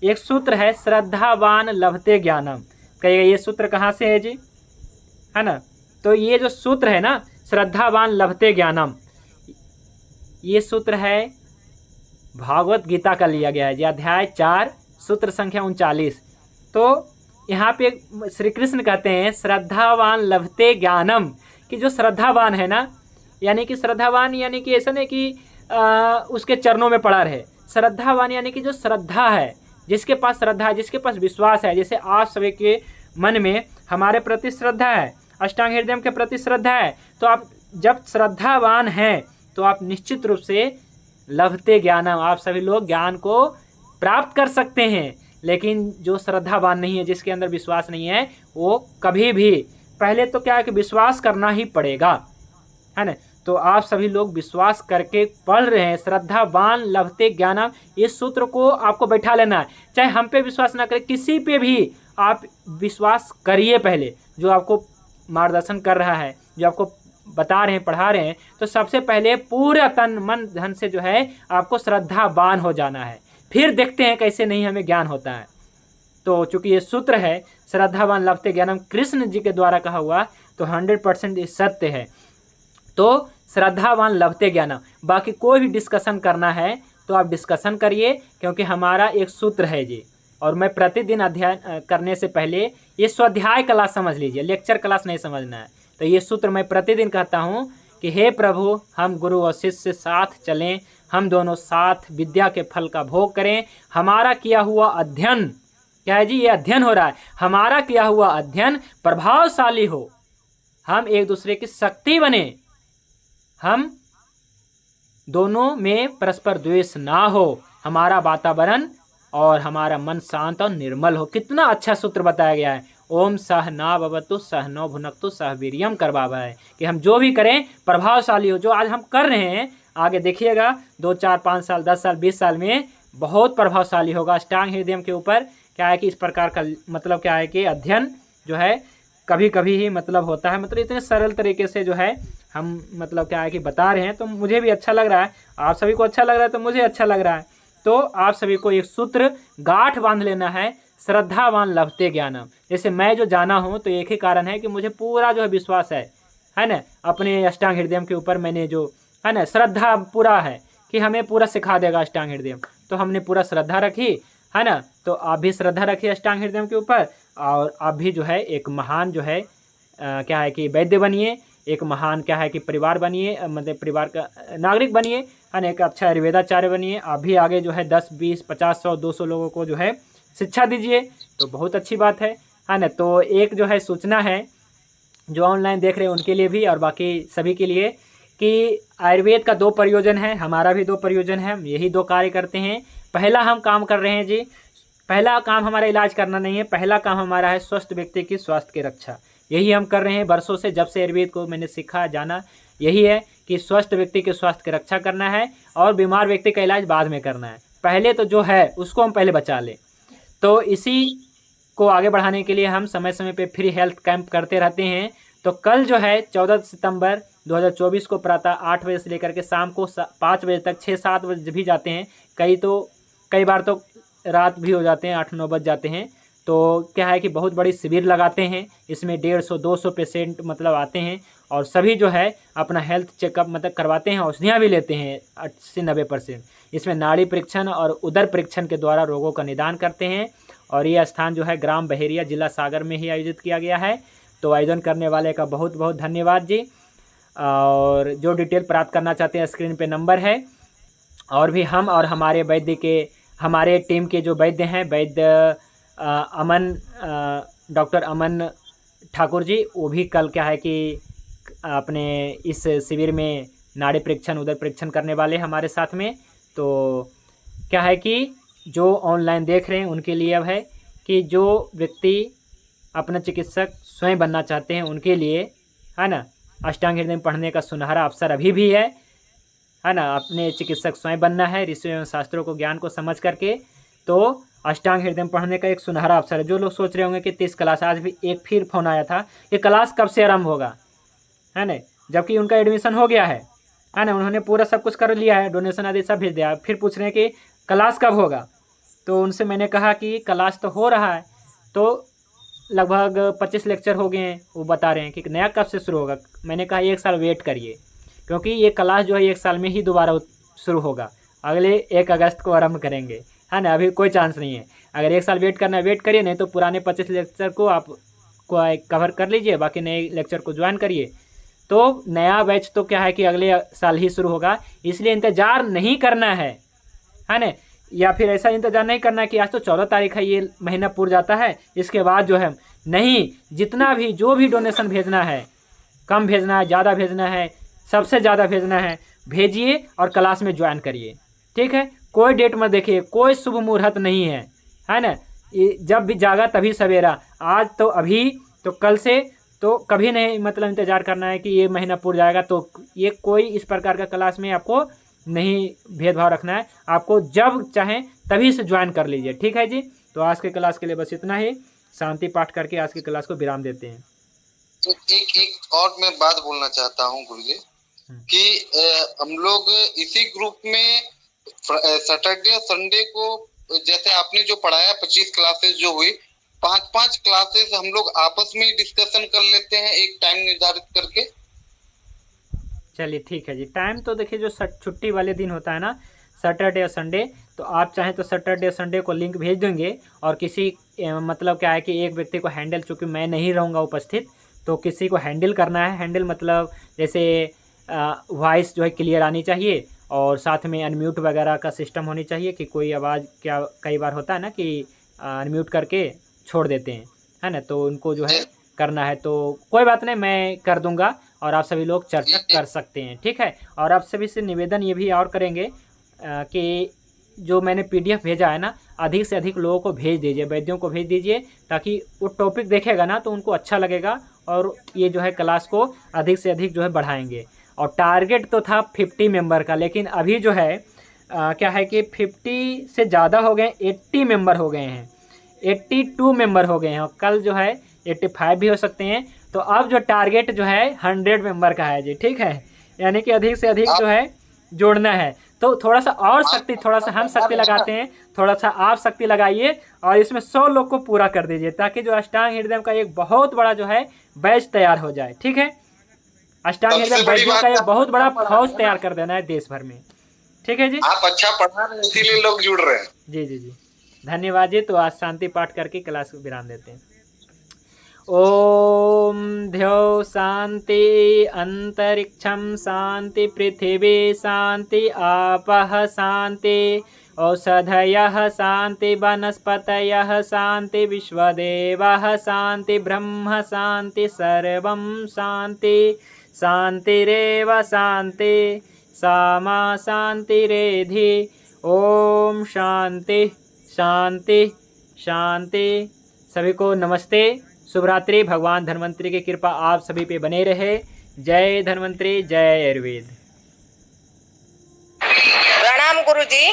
एक सूत्र है श्रद्धावान लभते ज्ञानम। कहिएगा ये सूत्र कहाँ से है जी, है ना, तो ये जो सूत्र है ना श्रद्धावान लभते ज्ञानम, ये सूत्र है भागवत गीता का लिया गया है जी, अध्याय 4 सूत्र संख्या 39। तो यहाँ पे श्री कृष्ण कहते हैं श्रद्धावान लभते ज्ञानम, कि जो श्रद्धावान है ना, यानी कि श्रद्धावान यानी कि ऐसा नहीं कि उसके चरणों में पड़ा रहे, श्रद्धावान यानी कि जो श्रद्धा है, जिसके पास श्रद्धा है, जिसके पास विश्वास है। जैसे आप सभी के मन में हमारे प्रति श्रद्धा है, अष्टांग हृदय के प्रति श्रद्धा है, तो आप जब श्रद्धावान हैं तो आप निश्चित रूप से लभते ज्ञानम, आप सभी लोग ज्ञान को प्राप्त कर सकते हैं। लेकिन जो श्रद्धावान नहीं है, जिसके अंदर विश्वास नहीं है, वो कभी भी, पहले तो क्या है कि विश्वास करना ही पड़ेगा, है ना, तो आप सभी लोग विश्वास करके पढ़ रहे हैं श्रद्धावान लभते ज्ञानम, इस सूत्र को आपको बैठा लेना है। चाहे हम पे विश्वास ना करें, किसी पे भी आप विश्वास करिए पहले, जो आपको मार्गदर्शन कर रहा है, जो आपको बता रहे हैं, पढ़ा रहे हैं, तो सबसे पहले पूरा तन मन धन से जो है आपको श्रद्धावान हो जाना है, फिर देखते हैं कैसे नहीं हमें ज्ञान होता है। तो चूंकि ये सूत्र है श्रद्धावान लभते ज्ञानम, कृष्ण जी के द्वारा कहा हुआ, तो 100% ये सत्य है। तो श्रद्धावान लभते ज्ञानम, बाकी कोई भी डिस्कशन करना है तो आप डिस्कशन करिए, क्योंकि हमारा एक सूत्र है जी। और मैं प्रतिदिन अध्ययन करने से पहले ये स्वाध्याय क्लास समझ लीजिए, लेक्चर क्लास नहीं समझना है। तो ये सूत्र मैं प्रतिदिन कहता हूँ कि हे प्रभु, हम गुरु और शिष्य साथ चलें, हम दोनों साथ विद्या के फल का भोग करें। हमारा किया हुआ अध्ययन क्या है जी, ये अध्ययन हो रहा है, हमारा किया हुआ अध्ययन प्रभावशाली हो, हम एक दूसरे की शक्ति बने, हम दोनों में परस्पर द्वेष ना हो, हमारा वातावरण और हमारा मन शांत और निर्मल हो। कितना अच्छा सूत्र बताया गया है। ओम सह ना भवतु सह नो भुनक्तु सह वीर्यम करवावा है कि हम जो भी करें प्रभावशाली हो। जो आज हम कर रहे हैं आगे देखिएगा 2, 4, 5 साल, 10 साल, 20 साल में बहुत प्रभावशाली होगा। अष्टांग हृदय के ऊपर क्या है कि इस प्रकार का मतलब क्या है कि अध्ययन जो है कभी कभी ही मतलब होता है, मतलब इतने सरल तरीके से जो है हम मतलब क्या है कि बता रहे हैं, तो मुझे भी अच्छा लग रहा है, आप सभी को अच्छा लग रहा है, तो मुझे अच्छा लग रहा है। तो आप सभी को एक सूत्र गांठ बांध लेना है, श्रद्धावान लभते ज्ञानम। जैसे मैं जो जाना हूँ तो एक ही कारण है कि मुझे पूरा जो है विश्वास है ना, अपने अष्टांग हृदय के ऊपर मैंने जो है ना श्रद्धा पूरा है कि हमें पूरा सिखा देगा अष्टांग हृदय, तो हमने पूरा श्रद्धा रखी है ना। तो आप भी श्रद्धा रखिए अष्टांग हृदय के ऊपर, और आप भी जो है एक महान जो है क्या है कि वैद्य बनिए, एक महान क्या है कि परिवार बनिए, मतलब परिवार का नागरिक बनिए, है ना, एक अच्छा आयुर्वेदाचार्य बनिए। आप भी आगे जो है 10, 20, 50, 100, 200 लोगों को जो है शिक्षा दीजिए, तो बहुत अच्छी बात है ना। तो एक जो है सूचना है जो ऑनलाइन देख रहे हैं उनके लिए भी और बाकी सभी के लिए कि आयुर्वेद का 2 प्रयोजन है, हमारा भी 2 प्रयोजन है, हम यही 2 कार्य करते हैं। पहला हम काम कर रहे हैं जी, पहला काम हमारा इलाज करना नहीं है, पहला काम हमारा है स्वस्थ व्यक्ति की स्वास्थ्य की रक्षा, यही हम कर रहे हैं वर्षों से, जब से आयुर्वेद को मैंने सीखा जाना यही है कि स्वस्थ व्यक्ति के स्वास्थ्य की रक्षा करना है और बीमार व्यक्ति का इलाज बाद में करना है। पहले तो जो है उसको हम पहले बचा लें। तो इसी को आगे बढ़ाने के लिए हम समय समय पे फ्री हेल्थ कैंप करते रहते हैं। तो कल जो है 14 सितंबर 2024 को प्रातः 8 बजे से लेकर के शाम को 5 बजे तक, 6-7 बजे भी जाते हैं, कई बार तो रात भी हो जाते हैं, 8-9 बज जाते हैं। तो क्या है कि बहुत बड़ी शिविर लगाते हैं, इसमें 150-200 पेशेंट मतलब आते हैं और सभी जो है अपना हेल्थ चेकअप मतलब करवाते हैं, औषधियाँ भी लेते हैं 80-90%। इसमें नाड़ी परीक्षण और उदर परीक्षण के द्वारा रोगों का निदान करते हैं। और ये स्थान जो है ग्राम बहेरिया, जिला सागर में ही आयोजित किया गया है। तो आयोजन करने वाले का बहुत बहुत धन्यवाद जी। और जो डिटेल प्राप्त करना चाहते हैं स्क्रीन पे नंबर है। और भी हम और हमारे टीम के जो वैद्य हैं, वैद्य डॉक्टर अमन ठाकुर जी, वो भी कल क्या है कि अपने इस शिविर में नाड़ी परीक्षण उदर परीक्षण करने वाले हमारे साथ में। तो क्या है कि जो ऑनलाइन देख रहे हैं उनके लिए अब है कि जो व्यक्ति अपना चिकित्सक स्वयं बनना चाहते हैं उनके लिए है ना, अष्टांग हृदय पढ़ने का सुनहरा अवसर अभी भी है ना। अपने चिकित्सक स्वयं बनना है ऋषियों एवं शास्त्रों को ज्ञान को समझ करके। तो अष्टांग हृदय पढ़ने का एक सुनहरा अवसर है। जो लोग सोच रहे होंगे कि 30 क्लास, आज भी एक फिर फोन आया था कि क्लास कब से आरंभ होगा, है ना, जबकि उनका एडमिशन हो गया है ना, उन्होंने पूरा सब कुछ कर लिया है, डोनेशन आदि सब भेज दिया, फिर पूछ रहे हैं कि क्लास कब होगा। तो उनसे मैंने कहा कि क्लास तो हो रहा है, तो लगभग 25 लेक्चर हो गए हैं। वो बता रहे हैं कि नया कब से शुरू होगा। मैंने कहा 1 साल वेट करिए, क्योंकि ये क्लास जो है 1 साल में ही दोबारा शुरू होगा। अगले 1 अगस्त को आरंभ करेंगे, है ना, अभी कोई चांस नहीं है। अगर 1 साल वेट करना है वेट करिए, नहीं तो पुराने 25 लेक्चर को आप कवर कर लीजिए, बाकी नए लेक्चर को ज्वाइन करिए। तो नया बैच तो क्या है कि अगले साल ही शुरू होगा, इसलिए इंतज़ार नहीं करना है ना। या फिर ऐसा इंतज़ार नहीं करना है कि आज तो 14 तारीख है, ये महीना पूरा जाता है, इसके बाद जो है नहीं, जितना भी जो भी डोनेशन भेजना है, कम भेजना है ज़्यादा भेजना है, सबसे ज़्यादा भेजना है, भेजिए और क्लास में ज्वाइन करिए, ठीक है। कोई डेट मत देखिए, कोई शुभ मुहूर्त नहीं है ना। जब भी जागा तभी सवेरा, आज तो अभी, तो कल से तो कभी नहीं मतलब इंतज़ार करना है कि ये महीना पूरा जाएगा। तो ये कोई इस प्रकार का क्लास में आपको नहीं भेदभाव रखना है, आपको जब चाहें तभी से ज्वाइन कर लीजिए, ठीक है जी। तो आज के क्लास के लिए बस इतना ही, शांति पाठ करके आज की क्लास को विराम देते हैं। एक और मैं बात बोलना चाहता हूँ गुरुजी कि हम लोग इसी ग्रुप में सैटरडे और संडे को, जैसे आपने जो पढ़ाया 25 क्लासेस जो हुई, 5-5 क्लासेस हम लोग आपस में डिस्कशन कर लेते हैं एक टाइम निर्धारित करके। चलिए ठीक है जी। टाइम तो देखिए जो छुट्टी वाले दिन होता है ना, सैटरडे और संडे, तो आप चाहें तो सैटरडे और संडे को लिंक भेज देंगे और किसी मतलब क्या है कि एक व्यक्ति को हैंडल, चूँकि मैं नहीं रहूँगा उपस्थित, तो किसी को हैंडल करना है। हैंडल मतलब जैसे वॉइस जो है क्लियर आनी चाहिए और साथ में अनम्यूट वगैरह का सिस्टम होनी चाहिए कि कोई आवाज़, क्या कई बार होता है ना कि अनम्यूट करके छोड़ देते हैं, है ना, तो उनको जो है करना है। तो कोई बात नहीं, मैं कर दूंगा और आप सभी लोग चर्चा कर सकते हैं, ठीक है। और आप सभी से निवेदन ये भी और करेंगे कि जो मैंने PDF भेजा है ना, अधिक से अधिक लोगों को भेज दीजिए, वैद्यों को भेज दीजिए, ताकि वो टॉपिक देखेगा ना तो उनको अच्छा लगेगा और ये जो है क्लास को अधिक से अधिक जो है बढ़ाएंगे। और टारगेट तो था 50 मेंबर का, लेकिन अभी जो है क्या है कि 50 से ज़्यादा हो गए, 80 मेंबर हो गए हैं, 82 मेंबर हो गए हैं और कल जो है 85 भी हो सकते हैं। तो अब जो टारगेट जो है 100 मेंबर का है जी, ठीक है, यानी कि अधिक से अधिक जो है जोड़ना है। तो थोड़ा सा और शक्ति, थोड़ा सा हम शक्ति लगाते हैं, थोड़ा सा आप शक्ति लगाइए और इसमें 100 लोग को पूरा कर दीजिए, ताकि जो अष्टांग हृदय का एक बहुत बड़ा जो है बैच तैयार हो जाए, ठीक है। अष्टांग हृदय बैचों का एक बहुत बड़ा फौज तैयार कर देना है देश भर में, ठीक है जी। आप अच्छा पढ़ा रहे हैं इसीलिए लोग जुड़ रहे हैं। जी जी जी, धन्यवाद जी। तो आज शांति पाठ करके क्लास को विराम देते हैं। ओम ध्यो शांति अंतरिक्षम शांति पृथिवी शांति आपः शांति औषधयः शांति वनस्पतयः शांति विश्वदेवः शांति ब्रह्म शांति सर्वं शांति शांतिरेव शांति सामा शांतिरेधि। ओम शांति शांति शांति। सभी को नमस्ते, शुभ रात्रि। भगवान धन्वंतरी की कृपा आप सभी पे बने रहे। जय धन्वंतरी, जय आयुर्वेद। प्रणाम गुरुजी।